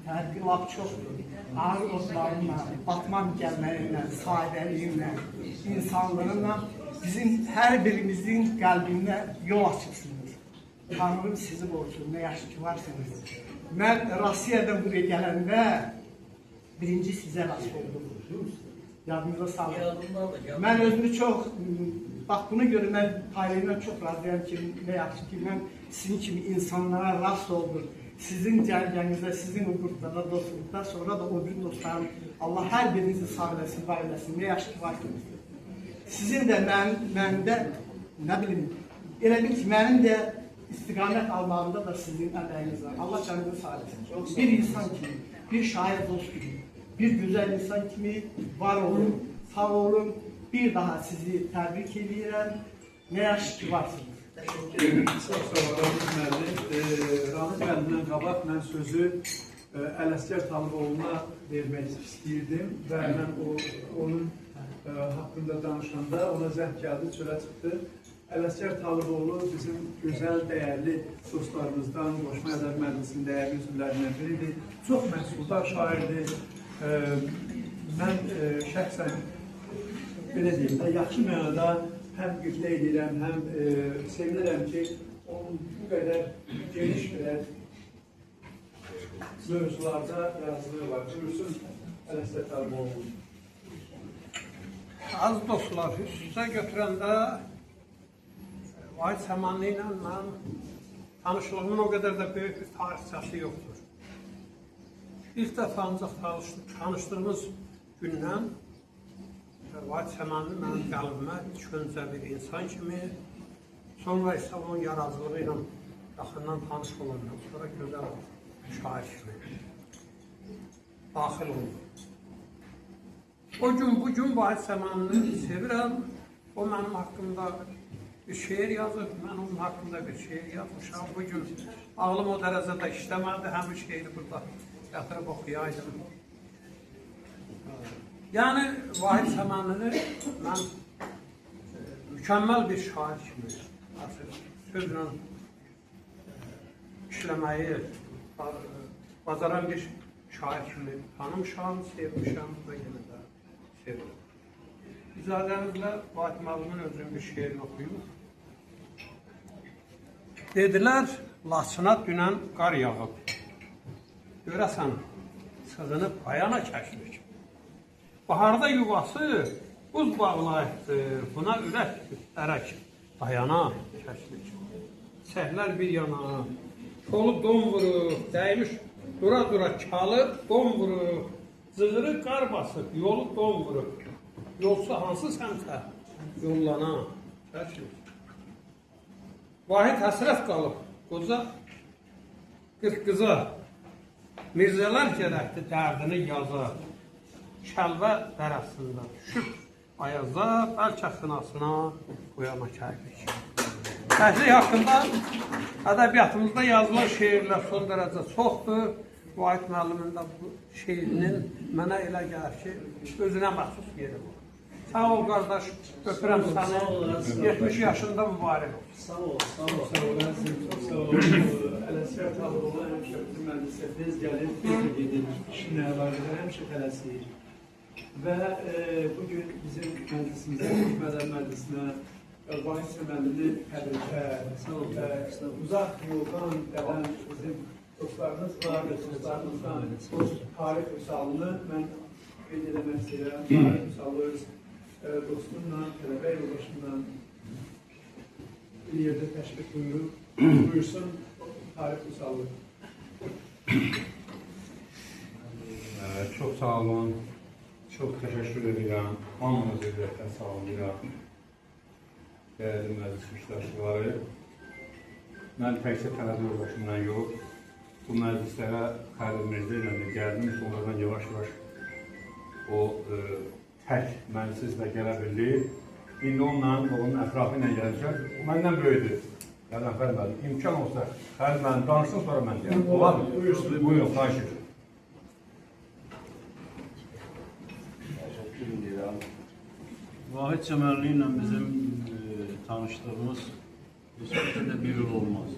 Fərqi var çoxdur. Ağır otlarınla, batman gəlməyinlə, sadəliyinlə, insanlığınla bizim hər birimizin qəlbində yol açırsınız. Tanrım sizi borçlu, nə yaxşı ki varsınız. Mən Rusiyadan buraya gələndə birinci sizə rast oldum. Yadınıza sağlayın. Mən özümü çox, bax buna görə mən ailemden çox razıyam ki, nə yaxşı ki mən sizin kimi insanlara rast oldum. Sizin cərgənizdə, sizin o qruplarda, dostlukda, sonra da o gün dostlarım, Allah hər birinizi sağ eləsin, var eləsin, nə yaxşı ki varsınız. Sizin də məndə, nə bilim, elə bil ki, mənim də istiqamət almağında da sizin əməyiniz var. Allah canınızı sağ eləsin. Bir insan kimi, bir şair dost gibi, bir güzel insan kimi var olun, sağ olun. Bir daha sizi təbrik edirəm. Nə yaxşı ki varsınız. Çox sağ olun, Ramiz müəllim. Ramiz müəllimdən qabaq mən sözü Ələsgər Talıboğlu'na vermək istəyirdim və mən onun haqqında danışanda ona zəng gəldi, çölə çıxdı. Ələsgər Talıboğlu bizim gözəl, dəyərli dostlarımızdan, Qoşma Ədəb Məclisinin dəyərli üzvlərindən biridir. Çox məhsuldar şairdir. Mən şəxsən belə deyim də, yaxşı mənada həm qiblə edirəm, həm sevinirəm ki, onun bu qədər geniş qədər mövzularda yazılığı var. Buyursun, Ələsgər Talıboğlu. Az dostlar, üst-üstə götürəndə Vahid Səmanlı ilə mən tanışlığımın o qədər də böyük bir tarixçəsi yoxdur. İlk dəfə ancaq tanışdığımız gündən Vahid Səmanlı mənim qəlbimə ilk öncə bir insan kimi, sonra isə onun yaradıcılığı ilə yaxından tanış olandan sonra gözəl şair kimi daxil oldu. O gün, bugün Vahid Səmanlını sevirəm. O mənim haqqımda bir şeir yazıb, mən onun haqqında bir şeir yazmışam. Bugün ağlım o dərəcədə işləmədi, həm bir şeiri burada yatırıb oxuyaydım. Yəni, Vahid Səmanlını mən mükəmməl bir şair kimi, sözlə işləməyi bacaran bir şair kimi tanımışam, sevmişəm və yenə də sevirəm. İzadənizlə Vahid müəllimin özünün bir şeirini oxuyum. Dedilər, Laçına dünən qar yağıb. Görəsən, sığınıb ayana kəşlik. Baharda yuvası buz bağlayıqdır, buna ürək ərək dayana kəşlik. Səhlər bir yana, kolu don vurur, dəymiş dura-dura çalıb, don vurur, zığırı qar basıb, yolu don vurur. Yolsa hansı səmtə yollana kəşlik. Vahid həsrət qalıb, qoca qırq qıza, mirzələr gərəkdir dərdini yaza. Şəlvə dərəsində düşüb Ayazda bəlkə xınasına qoyana kərdik. Təhrik haqqında ədəbiyyatımızda yazılan şeirlər son dərəcə çoxdur. Vahid müəllimin də bu şeirinin mənə elə gəlir ki, özünə məxsus yeri var. Sağ ol qardaş, öpürəm səni. 70 yaşında mübarək ol. Sağ ol, sağ ol. Sağ ol, çok sağ ol. Ələsiyyə Tağlıoğlu həmişə bizim məclisə tez gəlir, tez gedir. İşinə əlaqədar həmişə tələsir. Və bugün bizim məclisimizə, Mədəd Məclisinə Vahid Səmədli təbriklər, uzaq yoldan gələn bizim dostlarımız var və dostlarımızdan tarix misalını mən qeyd eləmək istəyirəm. Tarix misalı öz dostumla, tələbə yoldaşımla bir yerdə təşvik buyursun tarix misalı. Çok sağ olun. Çok teşekkür edirəm. Hamınız ürəkdən sağ olun. Değerli məclis iştirakçıları. Mən təkcə tələbə yoldaşımla yox, bu məclislərə Xəlil Mirzə ilə də gəldim. Sonradan yavaş-yavaş o tək məclislə gələ bildi. İndi onunla, onun ətrafı ilə gələcək. O məndən böyüdür. Qəzənfər müəllim, imkan olsa Xəlil müəllim danışsın, sonra mən deyəm. Olar mı? Buyurun, xahiş edirəm. Vahid Səmədli ilə bizim tanışdığımız nispətən də bir il olmaz.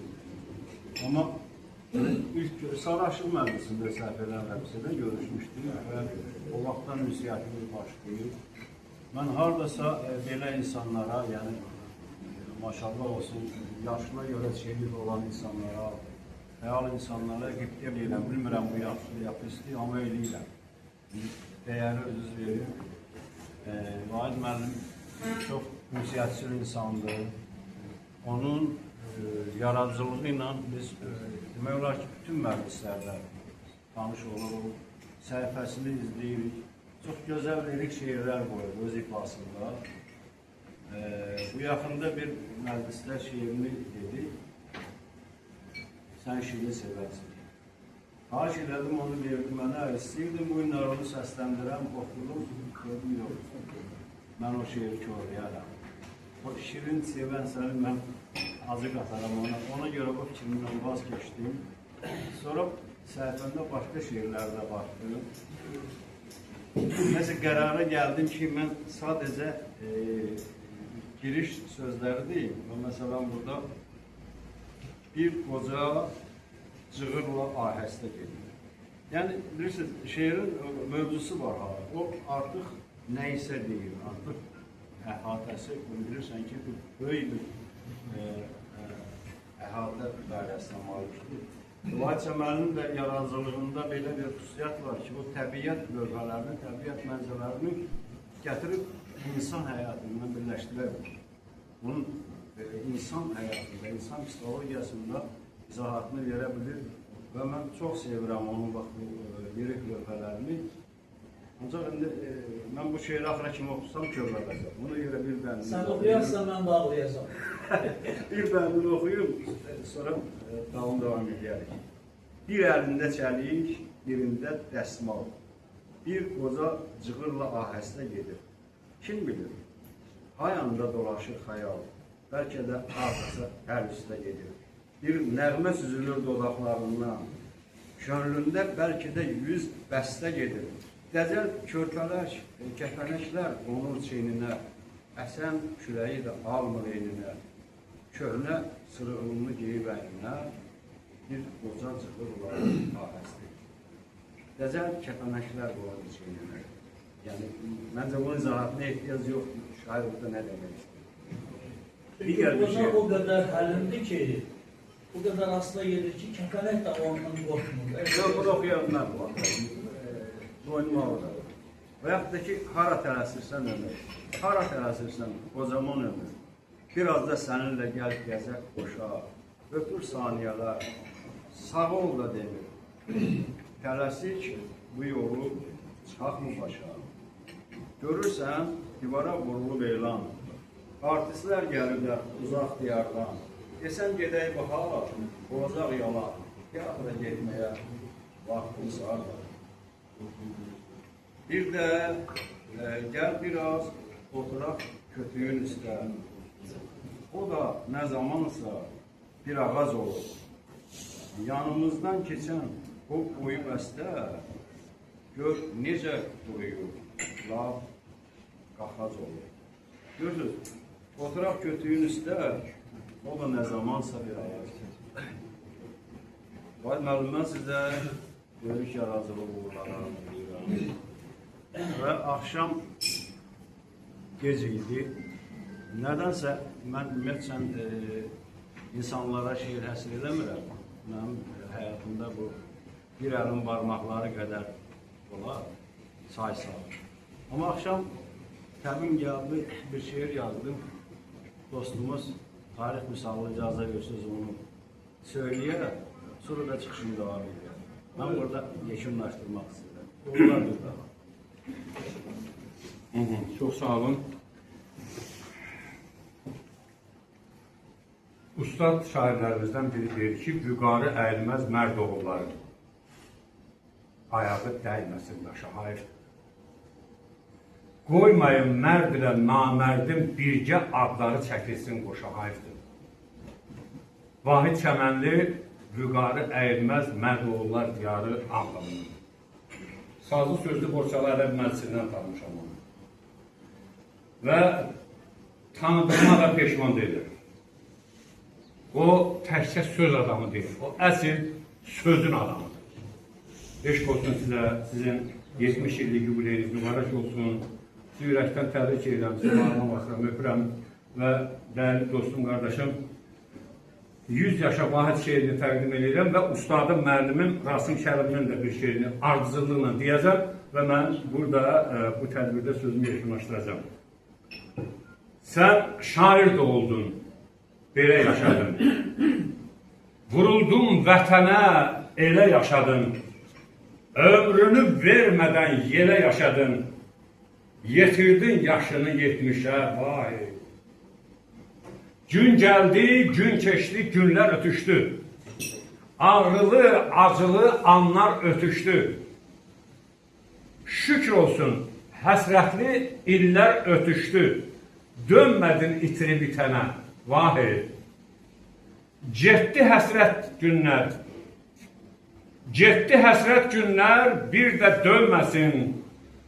Amma ilk Saraşıq məclisində səhv eləmirəmsə də görüşmüşdük və o vaxtdan ünsiyyətimiz başlayıb. Mən hardasa belə insanlara, yəni maşallah olsun, yaşına görə şehir olan insanlara, real insanlara qibtə eləyirəm. Bilmirəm bu yaxşı yapısı, amma eləyirəm. Dəyəri özünüz verir. Vahid müəllim çox ünsiyyətçil insandır. Onun yaradıcılığı ilə biz demək olar ki, bütün məclislərdə tanış oluruq, səhifəsini izləyirik. Çox gözəl lirik şeirlər qoyur öz ifasında. Bu yaxında bir məclisdə şeirini dedi. Sən şiiri sevərsin. Xahiş elədim, onu verdi mənə. İstəyirdim, bu günlər onu səsləndirəm, oxudum, gördüm, yox. Mən o şeiri körləyərəm. O şirin sevən səni mən azı qataram ona. Ona görə o fikrimdən vazgeçdim. Sonra səhifəmdə başqa şeirlərdə baxdım. Nəsə qərara gəldim ki, mən sadəcə giriş sözləri deyil. Məsələn, burada bir qoca cığırla ahəstə gedir. Yəni, bilirsiniz, şeirin mövzusu var ha. O artıq nəysə deyir, artıq əhatəsi, bilirsən ki, böyük bir əhatə dairəsinə malikdir. Vahid Səmədlinin də yaradıcılığında belə bir xüsusiyyət var ki, o təbiət lövhələrini, təbiət mənzərələrini gətirib insan həyatından birləşdirə bilir. Bunun insan həyatında, insan psixologiyasında izahatını verə bilir və mən çox sevirəm onun lirik lövhələrini. Ancaq indi mən bu şeiri axıra kimi oxusam körlədəcəm. Buna görə bir bəndini... Sən oxuyarsan, mən bağlayacam. Bir bəndini oxuyum, sonra davam edərik. Bir əlində çəlik, birində dəsmal. Bir qoca cığırla ahəstə gedir. Kim bilir? Hayanda dolaşır xəyal. Bəlkə də hardasa əl üstə gedir. Bir nəğmə süzülür dodaqlarından. Könlündə bəlkə də 100 bəstə gedir. Dəcəl körpələr, kəpənəklər qonur çeyninə. Əsən küləyi də almır eyninə. Köhnə sırığını geyib əyninə. Bir qoca cığırla ahəstə. Dəcəl kəpənəklər qonur çeyninə. Yəni, məncə bunun izahatına ehtiyac yoxdur. Şair burada nə demək istəyir? Qoca o qədər həlimdir ki, o qədər asla gedir ki, kəpənək də ondan qorxmur. Yox, bunu oxuyanlar var. Boynuma orada. Və yaxud da ki, hara tələsirsən ömür, hara tələsirsən qocaman ömür. Biraz da səninlə gəl gəzək qoşa, öpür saniyələr, sağ ol da demir. Tələsir ki, bu yolu çıxaqmı başa. Görürsən, divara vurulub elan. Artistlər gəlirlər uzaq diyardan. Desəm gedək baxar, olacaq yalan. Teatra getməyə vaxtımız var. Bir de gel biraz oturak kötüğün üstüne. O da ne zamansa bir ağaç olur. Yanımızdan geçen o boyu bəstə gör necə duruyur, laf qafaz olur. Görürsünüz, oturaq kötüğün üstə, o da ne zamansa bir ağaç. Vay müəllim, sizə görüş yarazılı uğurlara deyirəm. Və axşam gec idi. Nədənsə, mən ümumiyyətlə insanlara şeir həsr edəmirəm. Mənim həyatımda bu bir əlin barmaqları qədər olar, say-say. Amma axşam təmin gəldi, bir şeir yazdım. Dostumuz tarix misallı icazə verirsiniz onu söyləyərək, sonra da çıxışını devam edir. Mən burada yekunlaşdırmaq istəyirəm. Onlar bir daha. Çox sağ olun. Ustad şairlərimizdən biri deyir ki, vüqarı əyilməz mərd oğulları. Ayağı dəyməsin daşa, hayır. Qoymayın mərd ilə namərdin birgə adları çəkilsin qoşa, hayırdır. Vahid Çəmənli, vüqarı əyilməz mərd oğullar diyarı anlamını. Sazlı sözlü Borçalı ədəb məclisindən tanımışam onu. Və tanıdığıma da peşman deyildir. O təkcə söz adamı deyil, o əsl sözün adamıdır. Eşq olsun sizə, sizin 70 illik yubileyiniz mübarək olsun. Sizi ürəkdən təbrik edirəm, sizi varma basıram, öpürəm və dəyərli dostum, qardaşım, 100 yaşa Vahid şeirini təqdim edirəm və ustadım, müəllimim Rasim Şərifinin də bir şeirini ardıcıllıqla deyəcəm və mən burada bu tədbirdə sözümü yekunlaşdıracağım. Sən şair də oldun, belə yaşadın. Vuruldun vətənə, elə yaşadın. Ömrünü vermədən yerə yaşadın. Yetirdin yaşını 70'ə, vay. Gün gəldi, gün keçdi, günlər ötüşdü. Ağrılı, acılı anlar ötüşdü. Şükür olsun, həsrətli illər ötüşdü. Dönmədin itiri bitənə, vahi. Getdi həsrət günlər. Getdi həsrət günlər, bir də dönməsin.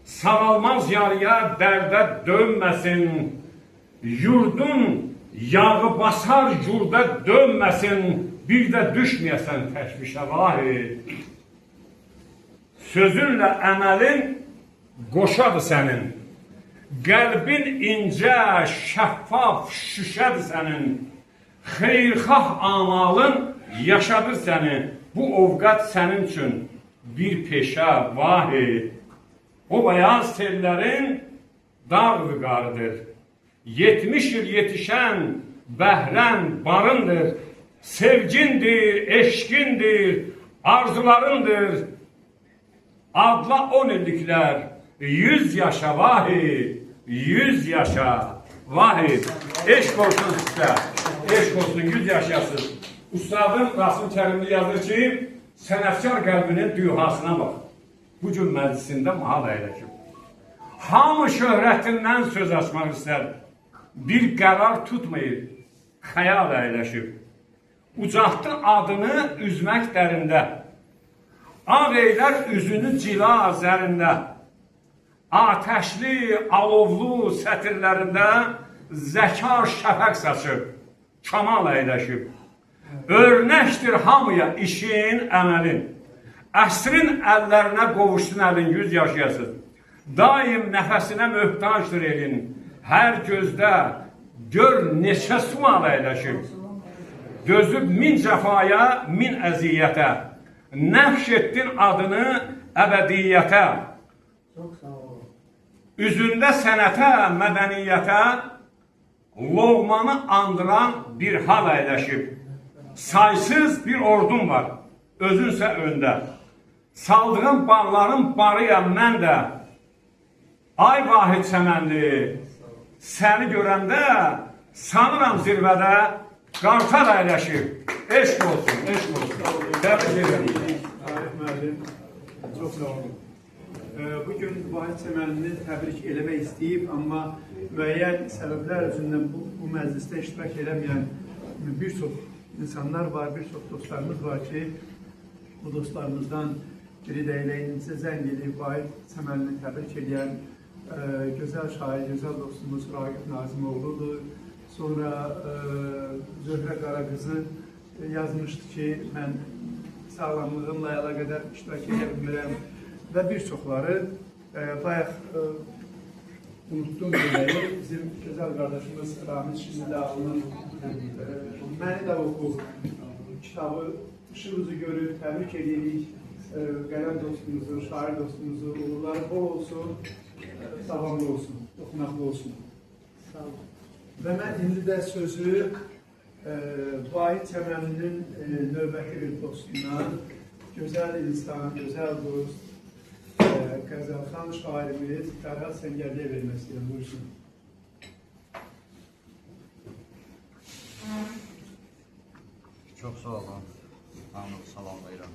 Sağalmaz yarıya, dərdə dönməsin. Yurdun yağı basar, yurda dönməsin. Bir də düşməyəsən təşvişə, vahi. Sözünlə əməlin qoşadır sənin. Qəlbin incə, şəffaf, şüşədir sənin. Xeyrxah amalın yaşadır səni. Bu ovqat sənin üçün bir peşə, vahi. O bəyaz tellərin dağ vüqarıdır. 70 il yetişən bəhrən barındır. Sevgindir, eşkindir, arzularındır. Adla 10 illiklər, 100 yaşa vahi, 100 yaşa vahi. Eşq olsun sizə, eşq olsun, 100 yaşasın. Ustadım Rasim Kərimli yazır ki, sənətkar qəlbinin düyhasına bax. Bu gün məclisində mahal əyləşib. Hamı şöhrətindən söz açmaq istər. Bir qərar tutmayıb, xəyal əyləşib. Ucaqdı adını üzmək dərində. Ağ eylər üzünü cila zərində. Atəşli, alovlu sətirlərində zəka şəfəq saçıb, kamal əyləşib. Örnəkdir hamıya işin, əməlin. Əsrin əllərinə qovuşsun əlin, 100 yaşayasın. Daim nəfəsinə möhtacdır elin. Hər gözdə gör neçə sual əyləşib. Dözüb min cəfaya, min əziyyətə. Nəfş etdin adını əbədiyyətə. Üzündə sənətə, mədəniyyətə loğmanı andıran bir hal əyləşib. Saysız bir ordun var, özünsə öndə. Saldığın bağların barıyam mən də. Ay Vahid Çəmənli, səni görəndə sanıram zirvədə qartal əyləşib. Eşq olsun, eşq olsun. Təbrik edirəm. Arif müəllim, çox sağ olun. Bugün Vahid Çəmənlini təbrik eləmək istəyib, amma müəyyən səbəblər üzündən bu məclisdə iştirak eləməyən bir çox insanlar var, bir çox dostlarımız var ki, bu dostlarımızdan biri də elə indicə zəng edib Vahid Çəmənlini təbrik edən gözəl şair, gözəl dostumuz Ragif Nazimoğlu'dur. Sonra Zöhrə Qaraqızı yazmışdı ki, mən sağlamlığımla əlaqədar iştirak edə bilmirəm və bir çoxları bayaq unuttum deməyi, bizim gözəl qardaşımız Ramiz Şimdidağlı'nın məni də oxu kitabı işimizi görüb, təbrik edirik qələm dostumuzu, şair dostumuzu, uğurları bol olsun, savamlı olsun, oxunaqlı olsun. Və mən indi də sözü Vahid Çəmənlinin növbəti bir dostuna, gözəl insan, gözəl dost, Qəzəlxan şairimiz Fərhad Səngərliyə vermək istəyirəm. Buyursun. Çox sağ olun. Hamınızı salamlayıram.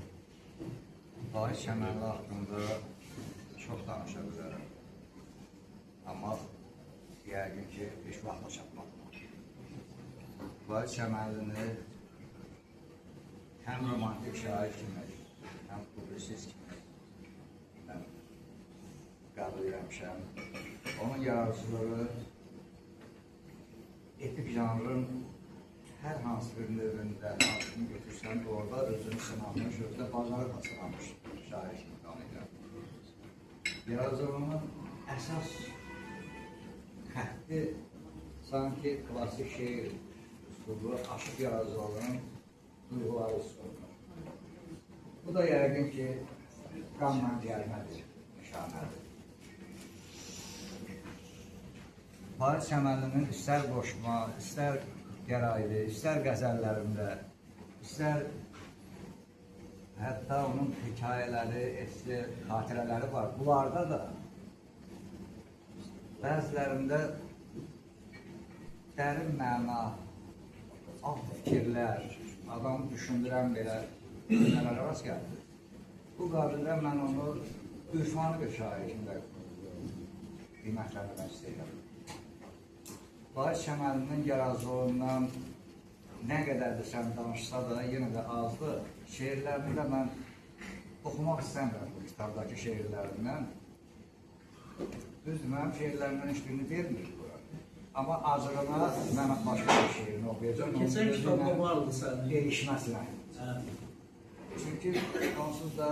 Vahid Çəmənli haqqında çox danışa bilərəm. Amma yəqin ki, heç vaxtla çatmaq. Vahid Çəmənlini həm romantik şair kimi, həm publisist kimi mən qəbul eləmişəm. Onun yaradıcılığı epik janrın hər hansı bir növündə hansını götürsən, orada özünü sınamış, özünə bacarıq sınamış şair kimi tanıyırım. Yaradıcılığının əsas xətti sanki klasik şeir üslubu, aşıq yaradıcılığının duyğuları üslubudur. Bu da yəqin ki, qanla gəlmədir, nişanədir. Vahid Çəmənlinin istər qoşma, istər gəraylı, istər qəzəllərində, istər hətta onun hekayələri, xatirələri var. Bunlarda da bəzilərində dərin məna, alt fikirlər, adamı düşündürən belə cümlələrə rast gəldi. Bu qabildə mən onu ürfani bir şair kimi qiymətləndirmək istəyirəm. Vahid Çəmənlinin yaradıcılığından nə qədər də sən danışsa da, yenə də azdır. Şeirlərini də mən oxumaq istəmirəm bu kitabdakı şeirlərindən. Düzdür, mənim şeirlərimdən heç birini vermir bura. Amma acılığına mən başqa bir şeirini oxuyacağım. Keçən kitabda vardı sənin. Değişməsinə. Çünki onsuz da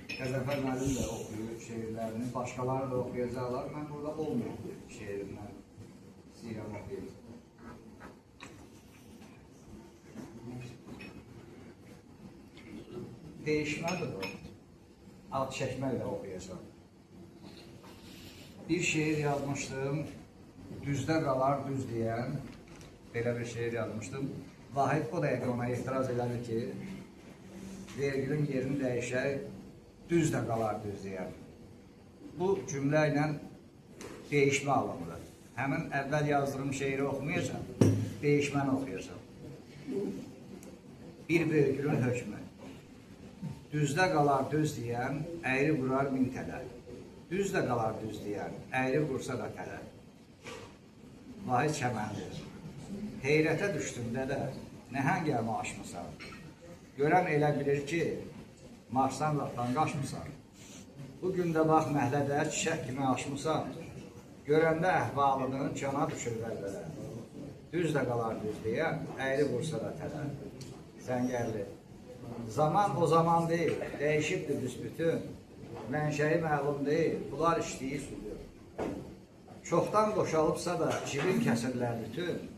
Qəzənfər müəllim də oxuyur şeirlərini, başqaları da oxuyacaqlar. Mən burada olmuyor şeirimdən. Siyam oxuyur. Değişmədir o. Alt çəkməklə oxuyacaq. Bir şeir yazmışdım, düzdə qalar düz deyən, belə bir şeir yazmışdım. Vahid o dəqiqə ona etiraz elədi ki, vergülün yerini dəyişək, düzdə qalar düz deyən. Bu cümlə ilə değişmə alınır. Həmin əvvəl yazdığım şeiri oxumayacaq, değişməni oxuyacaq. Bir vergülün hökmü. Düzdə qalar düz deyən, əyri vurar min tələ. Düzdə qalar düz deyən, əyri vursa da tələ. Vahid Çəmənli, heyrətə düşdündə də nəhəng gəlmə aşmısan. Görən elə bilir ki, Marsdan lafdan qaçmısan. Bugün də bax məhlədə çiçək kimi açmısan. Görəndə əhvalını cana düşür vəlvələ. Düzdə qalar düz deyən, əyri vursa da tələ. Səngərli. Zaman o zaman deyil, dəyişibdir büsbütün. Mənşəyi məlum deyil, bunlar işləyir südür. Çoxdan boşalıbsa da cibin kəsirlər bütün.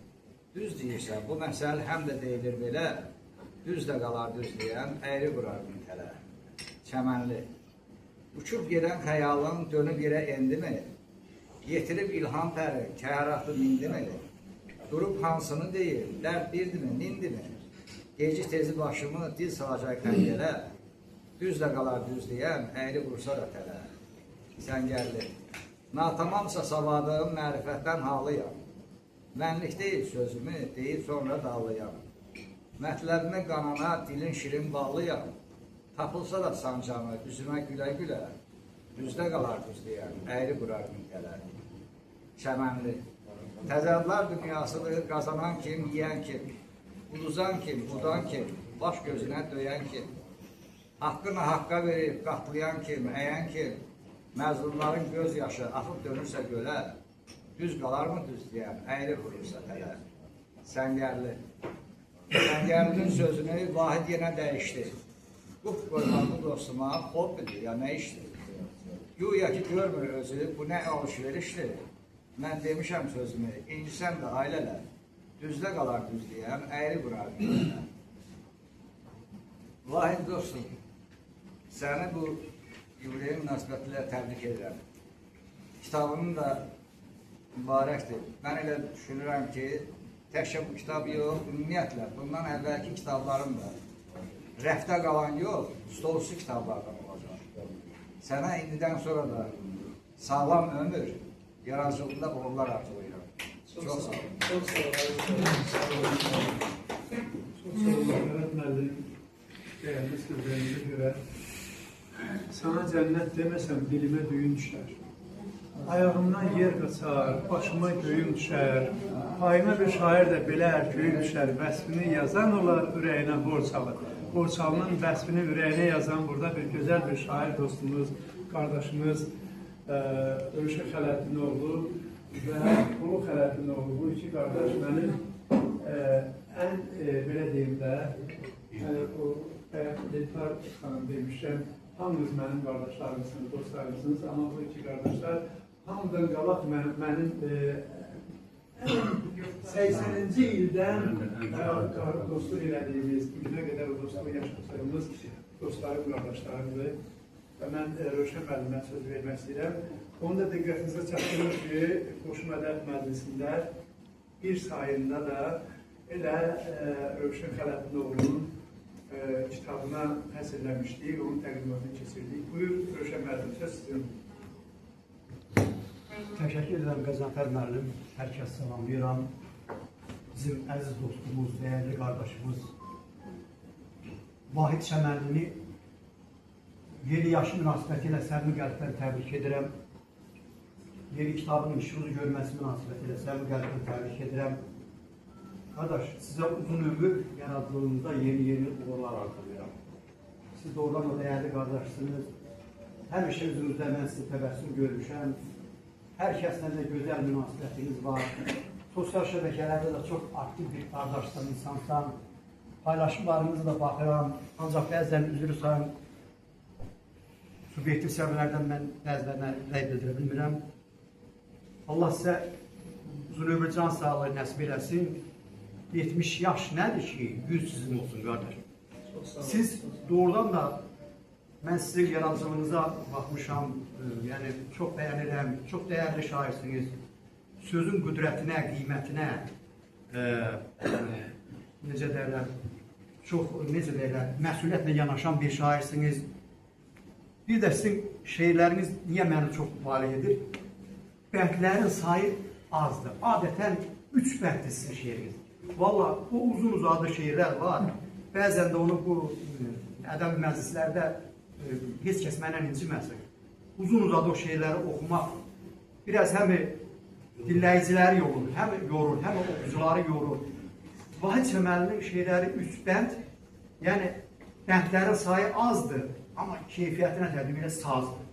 Düz deyirsən, bu məsəl həm də deyilir belə. Düz də qalar düz deyən, əyri vurar min tələ. Çəmənli. Uçub gedən xəyalın dönüb yerə endi mi? Yetirib ilham pəri, kəratı mindi mi? Durub hansını deyir, dərd birdi mi, nindi mi? Geci tezi başımı dil salacaq təngələ, düz də qalar düz deyən, əyri vursa da tələ. Səngərli. Natamamsa savadım, mərifətdən halıyam. Mənlik deyil sözümü, deyib sonra dallıyam. Mətləbimi qanana, dilin şirin ballıyam. Tapılsa da sancamı, üzümə gülə-gülə. düzdə qalar düzləyən, əyri qurar münkələr. Çəmənli. Təzadlar dünyasıdır, qazanan kim, yiyən kim, uduzan kim, udan kim, baş gözünə döyən kim, haqqını haqqa verib, qatlayan kim, əyən kim, məzlumların göz yaşı axıb dönürsə gölə, düz qalarmı düzləyən, əyri vurursa tələ. Səngərli. Səngərlinin sözünü Vahid yenə dəyişdi. Bu qoymalı dostuma hobbidir, ya nə işdir? Güya ki görmür özü, bu nə alışverişdir? Mən demişəm sözümü, incisən də ailələr, düzdə qalar düzləyən, əyri qurar düzləyən. Vahid dostum, səni bu yubileyin münasibətilə təbrik edirəm. Kitabının da mübarəkdir. Mən elə düşünürəm ki, təkcə bu kitab yox, ümumiyyətlə, bundan əvvəlki kitablarım da rəfdə qalan yox, stolüstü kitablardan olacaq. Sənə indidən sonra da sağlam ömür, yaradıcılığında uğurlar arzulayıram. Çox sağ olun. Çox sağ olun. Çok sağ olun. Mehmet müəllim, değerli sözlerinize göre Sana cennet demesem dilime düğün düşer. Ayağımdan yer kaçar, başıma göğüm düşer. Payına bir şair de biler göğüm düşer. Vəsfini yazan olar, ürəyinə borç alır. Borçalının vəsfini ürəyinə yazan burada bir güzel bir şair dostumuz, kardeşimiz Rövşən Xələttinoğlu və Ulu Xələttinoğlu. Bu iki kardeş benim en belə deyim də, o Delpar xanım demişəm, hamınız mənim qardaşlarımsınız, dostlarımsınız, amma bu iki qardaşlar hamıdan qalaq mənim 80-ci ildən dostluq elədiyimiz, günə qədər o dostluğu yaşadığımız dostlarım, qardaşlarımdır. Və mən Rövşən müəllimə söz vermək istəyirəm. Onu da diqqətinizə çatdırır ki, Qoşu Mədəd Məclisində bir sayında da elə Rövşən Xələttinoğlu'nun kitabına həsrləmişdik, onun təqdimatını keçirdik. Buyur, Rövşən müəllim, söz sizin. Təşəkkür edirəm Qəzənfər müəllim, hər kəs salamlayıram. Bizim əziz dostumuz, dəyərli qardaşımız Vahid Çəmənlini yeni yaşı münasibəti ilə səmimi qəlbdən təbrik edirəm. Yeni kitabının işinizi görməsi münasibəti ilə səmimi qəlbdən təbrik edirəm. Qardaş, sizə uzun ömür yaradıcılığınızda yeni uğurlar arzulayıram. Siz doğrudan o dəyərli qardaşsınız. Həmişə üzünüzdə mən sizi təbəssüm görmüşəm. Hər kəslə də gözəl münasibətiniz var. Sosial şəbəkələrdə də çox aktiv bir qardaşsan, insansan. Paylaşımlarınızı da baxıram. Ancaq bəzən üzrü sayın subyektiv səbəblərdən mən bəzilərinə rəy bildirə bilmirəm. Allah sizə uzun ömür can sağlığı nəsib eləsin. 70 yaş nədir ki, 100 sizin olsun qardaş. Siz doğrudan da mən sizin yaradıcılığınıza baxmışam, yəni çox bəyənirəm, çox dəyərli şairsiniz. Sözün qüdrətinə, qiymətinə, necə deyirlər, məsuliyyətlə yanaşan bir şairsiniz. Bir də sizin şeirləriniz niyə məni çox valih edir? Bəndlərin sayı azdır. Adətən 3 bənddir sizin şeiriniz. Valla o uzun uzadı şeirlər var. Bəzən də onu bu ədəb məclislərdə heç kəs məndən inciməsin. Uzun uzadı o şeirləri oxumaq biraz həm dinləyiciləri yorur, həm oxucuları yorur. Vahid Çəmənlinin şeirləri 3 bənd, yəni bəndlərin sayı azdır, amma keyfiyyətinə təbii ilə sazdır.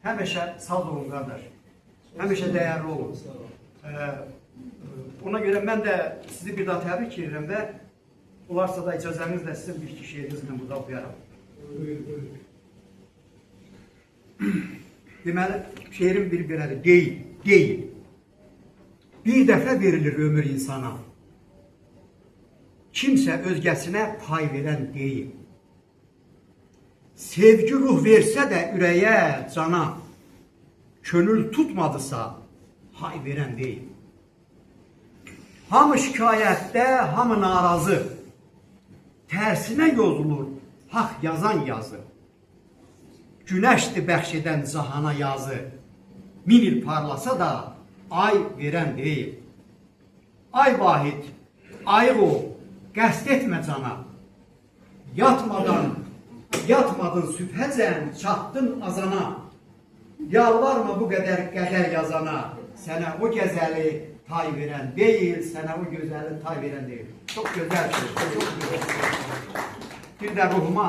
Həmişə saz olun qardaş, həmişə dəyərli olun. Ona görə mən də sizi bir daha təbrik edirəm və olarsa da icazənizlə sizin bir iki şeirinizlə burada oxuyaram. Deməli, şeirin biri belədir, deyil. Bir dəfə verilir ömür insana, kimsə özgəsinə pay verən deyil. Sevgi ruh versə də ürəyə, cana, könül tutmadısa, hay verən deyil. Hamı şikayətdə, hamı narazı, tərsinə yozulur, haqq yazan yazı. Günəşdir bəxş edən cahana yazı, 1000 il parlasa da ay verən deyil. Ay vahid, ayıq ol, qəsd etmə cana. Yatmadın sübhəcən, çatdın azana. Yalvarma bu qədər qədər yazana, sənə o gəzəli tay verən deyil, sənə o gözəli tay verən deyil. Çox gözəl şey, çox gözəl şey. Bir də ruhuma,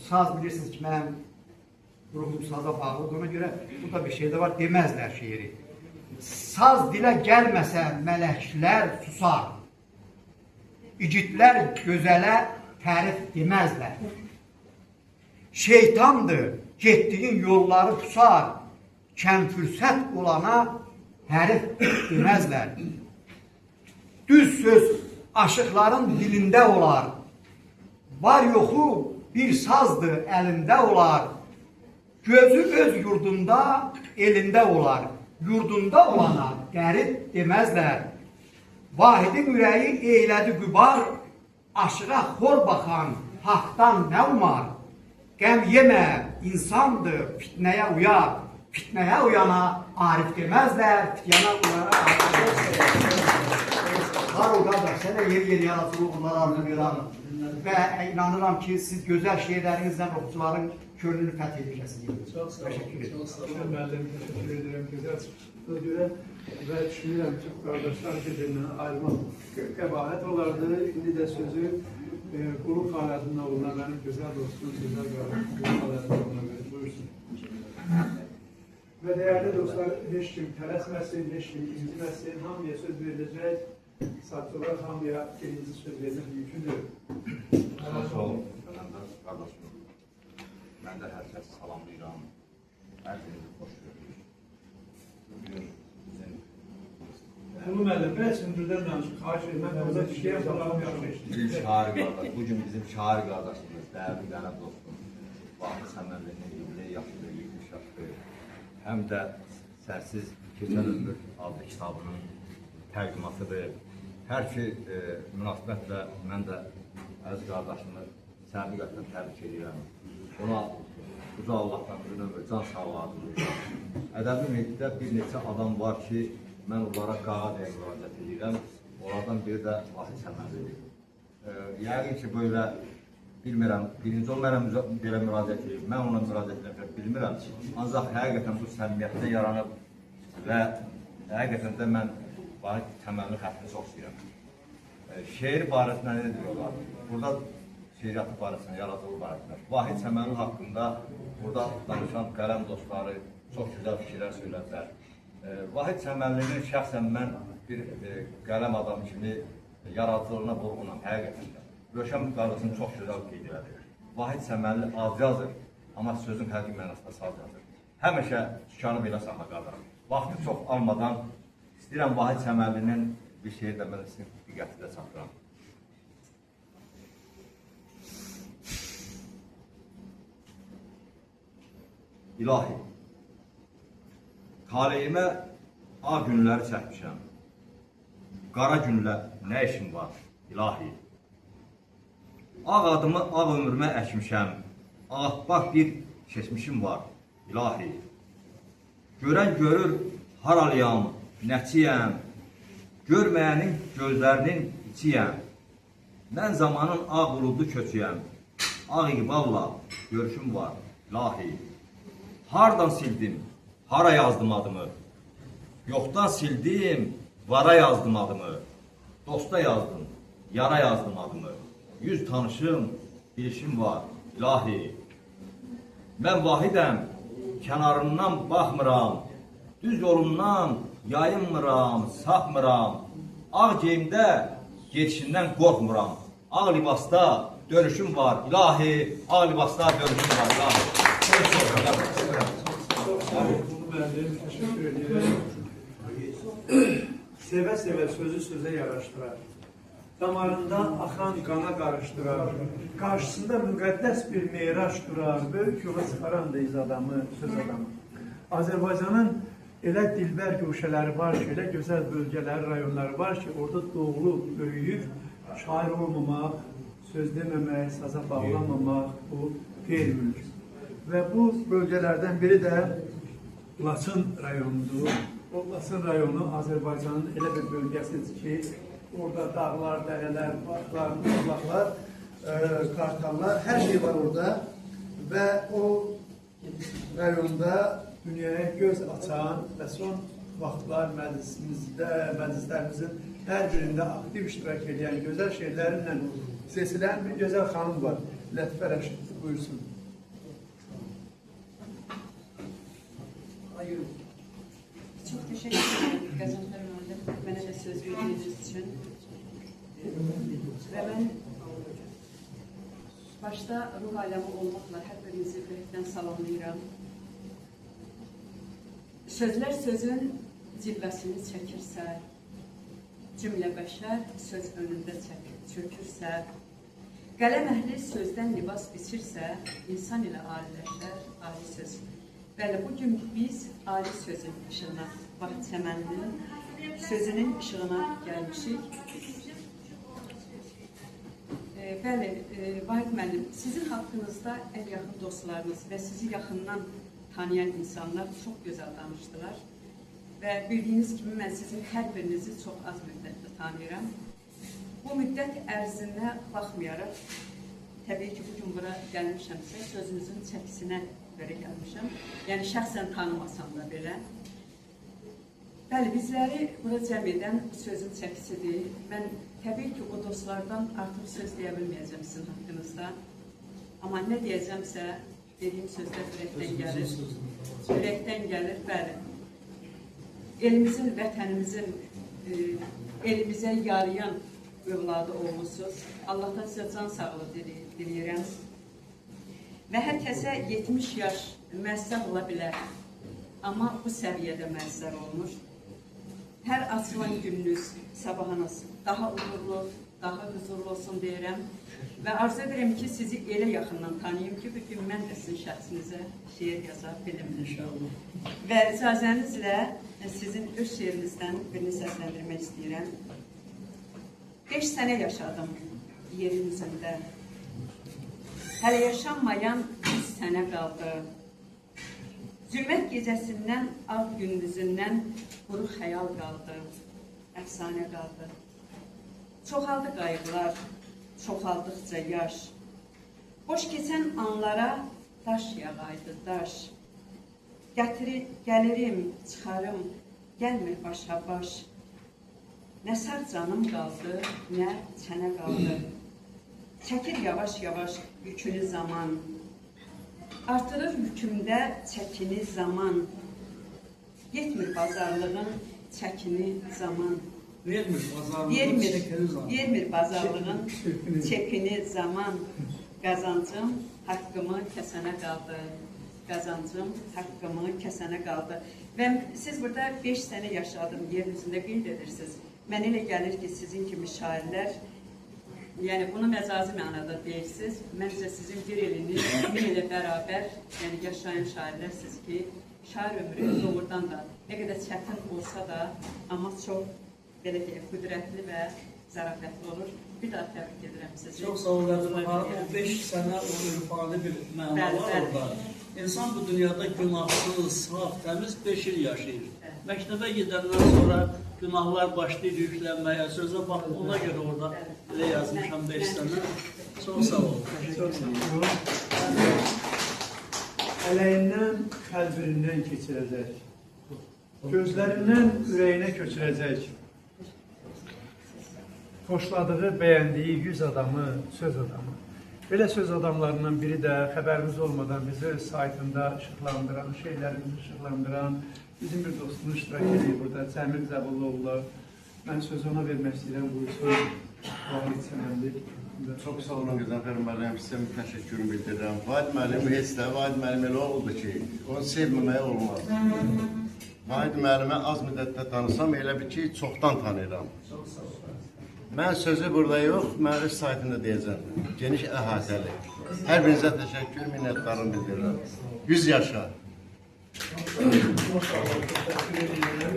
saz bilirsiniz ki, mənim ruhum saza bağlıdır, ona görə bu da bir şey də var, deməzlər şeiri. Saz dilə gəlməsə mələklər susar, igidlər gözələ tərif deməzlər. Şeytandır, getdiyin yolları pusar, kəm-fürsət olana hərif deməzlər. Düz söz aşıqların dilində olar, var yoxu bir sazdır əlində olar, gözü öz yurdunda, elində olar, yurdunda olana qərib deməzlər. Vahidin ürəyi eylədi qübar, aşığa xor baxan haqdan nə umar? Qəm yemə, insandır, fitnəyə uyar, fitnəyə uyana arif deməzlər, fitnəyə uyana arif deməzlər. Var o qardaş, sənə yer yaratılı onlara arzulayıram və inanıram ki, siz gözəl şeirlərinizlə oxucuların könlünü fəth edəcəksiniz. Çox sağ olun, çox sağ olun. Müəllim, təşəkkür edirəm, gözəl çıxdığına görə və düşünürəm ki, qardaşlar bir-birindən ayrılmaq qəbahət olardı. İndi də sözü Qulu Xaləddin oğluna, mənim gözəl dostum, gözəl qardaşım Qulu Xaləddin oğluna verir. Buyursun. Və dəyərli dostlar, heç kim tələsməsin, heç kim inciməsin, hamıya söz veriləcək. Satçılar hamıya birinci söz vermək mümkündür. Sağ olun, qardaşım. Mən də hər kəsi salamlayıram. Hər birinizi xoş görürük. Bugün bizim... Qulu müəllim, bəs hündürdən danışıq, xahiş edim, mən orada işləyəm, salamı yaxşı işləyəm. Bizim şair qardaş, bugün bizim şair qardaşımız, dəyərli qənə dostum, Vahid Səmədlinin 20 yaşlı, 70 yaşlı, həm də Sərsiz Keçən Ömür adlı kitabının təqdimatıdır. Hər ki, münasibətlə mən də əziz qardaşımı səmimi qətlə təbrik edirəm. Ona uca Allahdan uzun ömür, can sağlığı duyuram. Ədəbi mühitdə bir neçə adam var ki, mən onlara qağa deyə müraciət edirəm. Onlardan biri də Vahid Səmədlidir. Yəqin ki, böyle bilmirəm, birinci o mənə belə müraciət edir, mən ona müraciət edirəm, bilmirəm. Ancaq həqiqətən bu səmimiyyətdə yaranıb və həqiqətən də mən Vahid Səmədlinin xəttini çox istəyirəm. Şeir barəsində nə diyorlar? Burada şeiriyyatı barəsində, yaradıcılığı barəsində. Vahid Səmədli haqqında burada danışan qələm dostları çox gözəl fikirlər söylədilər. Vahid Səmədlinin şəxsən mən bir qələm adam kimi yaradıcılığına vurğunam, həqiqətən də. Röşən qardaşını çox gözəl qeyd elədi. Vahid Səmədli az yazır, amma sözün həqiqi mənasında saz yazır. Həmişə şikanı belə saxla qaldıram. Vaxtı çox almadan istəyirəm Vahid Səmədlinin bir şeir də mən sizin diqqətinizə çatdıram. İlahi, taleyimə ağ günləri çəkmişəm. Qara günlə nə işim var, ilahi? Ağ adımı ağ ömrümə əkmişəm. Ağappaq bir keçmişim var, ilahi. Görən görür, haralıyam, nəçiyəm. Görməyənin gözlərinin içiyəm. Mən zamanın ağ buludlu köçüyəm. Ağ iqballa görüşüm var, ilahi. Hardan sildim, hara yazdım adımı? Yoxdan sildim, vara yazdım adımı. Dosta yazdım, yara yazdım adımı. Yüz tanışım, bilişim var, ilahi. Mən vahidəm, kənarından baxmıram. Düz yolumdan yayınmıram, sapmıram. Ağ geyimdə geçişindən qorxmuram. Ağ libasda dönüşüm var, ilahi. Ağ libasda dönüşüm var, ilahi. Teşekkür ederim. Seve-seve sözü söze yaraştırar. Damarında axan qana qarışdırar. Qarşısında müqəddəs bir meyraç durar. Böyük yola çıxaran deyiz adamı, söz adamı. Azərbaycanın elə dilbər güşələri var ki, elə gözəl bölgələri, rayonları var ki, orada doğulub, böyüyüb, şair olmamaq, söz deməmək, saza bağlamamaq, bu qeyri-mümkün. Və bu bölgələrdən biri də Laçın rayonudur. O Laçın rayonu Azərbaycanın elə bir bölgəsidir ki, orada dağlar, dərələr, parklar, uzaqlar, kartallar, hər şey var orada. Və o rayonda dünyaya göz açan və son vaxtlar məclislərimizin hər birində aktiv iştirak edən, gözəl şeirlərinlə seçilən bir gözəl xanım var. Lətifə Rəşid, buyursun. Çok teşekkür ederim Gazanfer müəllim, mənə də söz verdiyiniz üçün. Və mən başda ruh aləmi olmaqla hər birinizi ürəkdən salamlayıram. Sözlər sözün cilvəsini çəkirsə, cümlə bəşər söz önündə çökürsə, qələm əhli sözdən libas biçirsə, insan ilə aliləşər, ali söz. Bəli, bugün biz ali sözün işığına, Vahid Səmənlinin sözünün işığına gəlmişik. Bəli, Vahid müəllim, sizin haqqınızda ən yaxın dostlarınız və sizi yaxından tanıyan insanlar çox gözəl danışdılar. Və bildiyiniz kimi mən sizin hər birinizi çox az müddətdə tanıyıram. Bu müddət ərzinə baxmayaraq, təbii ki, bugün bura gəlmişəmsə, sözünüzün çəkisinə görə gəlmişəm. Yəni, şəxsən tanımasam da belə. Bəli, bizləri bura cəm edən sözün çəkisidir. Mən təbii ki, o dostlardan artıq söz deyə bilməyəcəm sizin haqqınızda. Amma nə deyəcəmsə, dediyim sözlər ürəkdən gəlir. Ürəkdən gəlir, bəli. Elimizin, vətənimizin, elimizə yarayan övladı olmuşsunuz. Allahdan sizə can sağlığı diləyirəm. Və hər kəsə 70 yaş məzər ola bilər. Amma bu səviyyədə məzər olmuş. Hər açılan gününüz, sabahınız daha uğurlu, daha huzurlu olsun deyirəm. Və arzu edirəm ki, sizi elə yaxından tanıyım ki, bugün mən də sizin şəxsinizə şeir yaza bilim. Və icazənizlə sizin öz şeirinizdən birini səsləndirmək istəyirəm. 5 sənə yaşadım yerin üzündə. Hələ yaşanmayan 100 sənə qaldı. Zülmət gecəsindən, ağ gündüzündən quru xəyal qaldı, əfsanə qaldı. Çoxaldı qayğılar, çoxaldıqca yaş. Boş keçən anlara daş yağaydı, daş. Gəlirim, çıxarım, gəlmir başa baş. Nə sağ canım qaldı, nə çənə qaldı. Çəkir yavaş-yavaş yükünü zaman. Artırır yükümdə çəkini zaman. Yetmir bazarlığın çəkini zaman. Yermir bazarlığın çəkini zaman. Qazancım haqqımı kəsənə qaldı. Qazancım haqqımı kəsənə qaldı. Və siz burada 5 sənə yaşadım yer üzündə qeyd edirsiniz. Mən elə gəlir ki, sizin kimi şairlər, yəni bunu məcazi mənada deyirsiniz. Məncə sizin bir eliniz, min ilə bərabər yaşayan şairlərsiniz ki, şair ömrü doğrudan da nə qədər çətin olsa da, amma çox belə deyək, qüdrətli və zarafətli olur. Bir daha təbrik edirəm sizi. Çox sağ olun. O 5 sənə o ifadə bir məna var orada. İnsan bu dünyada günahsız, saf, təmiz 5 il yaşayır. Məktəbə gedəndən sonra günahlar başlayır yüklənməyə, sözə bax, ona görə orada elə yazmışam 5 sənə. Çox sağ olun. Çox sağ olun. Ələyindən, qəlbirindən keçirəcək. Gözlərindən ürəyinə köçürəcək. Xoşladığı, bəyəndiyi 100 adamı, söz adamı. Belə söz adamlarından biri də xəbərimiz olmadan bizi öz saytında işıqlandıran, şeylərimizi işıqlandıran bizim bir dostumuz iştirak edir burada, Cəmil Zəbulluoğlu. Mən sözü ona vermək istəyirəm, buyursun. Vahid Səmənli. Çox sağ olun Qəzənfər müəllim, sizə təşəkkürümü bildirirəm. Vahid müəllim heç də, Vahid müəllim elə oldu ki, onu sevməməyə olmaz. Vahid müəllimi az müddətdə tanısam, elə bir ki, çoxdan tanıyıram. Mən sözü burada yox, mən öz saytında deyəcəm. Geniş əhatəli. Hər birinizə təşəkkür, minnətdarım bildirirəm. 100 yaşa. Çox sağ olun, təşəkkür edirəm.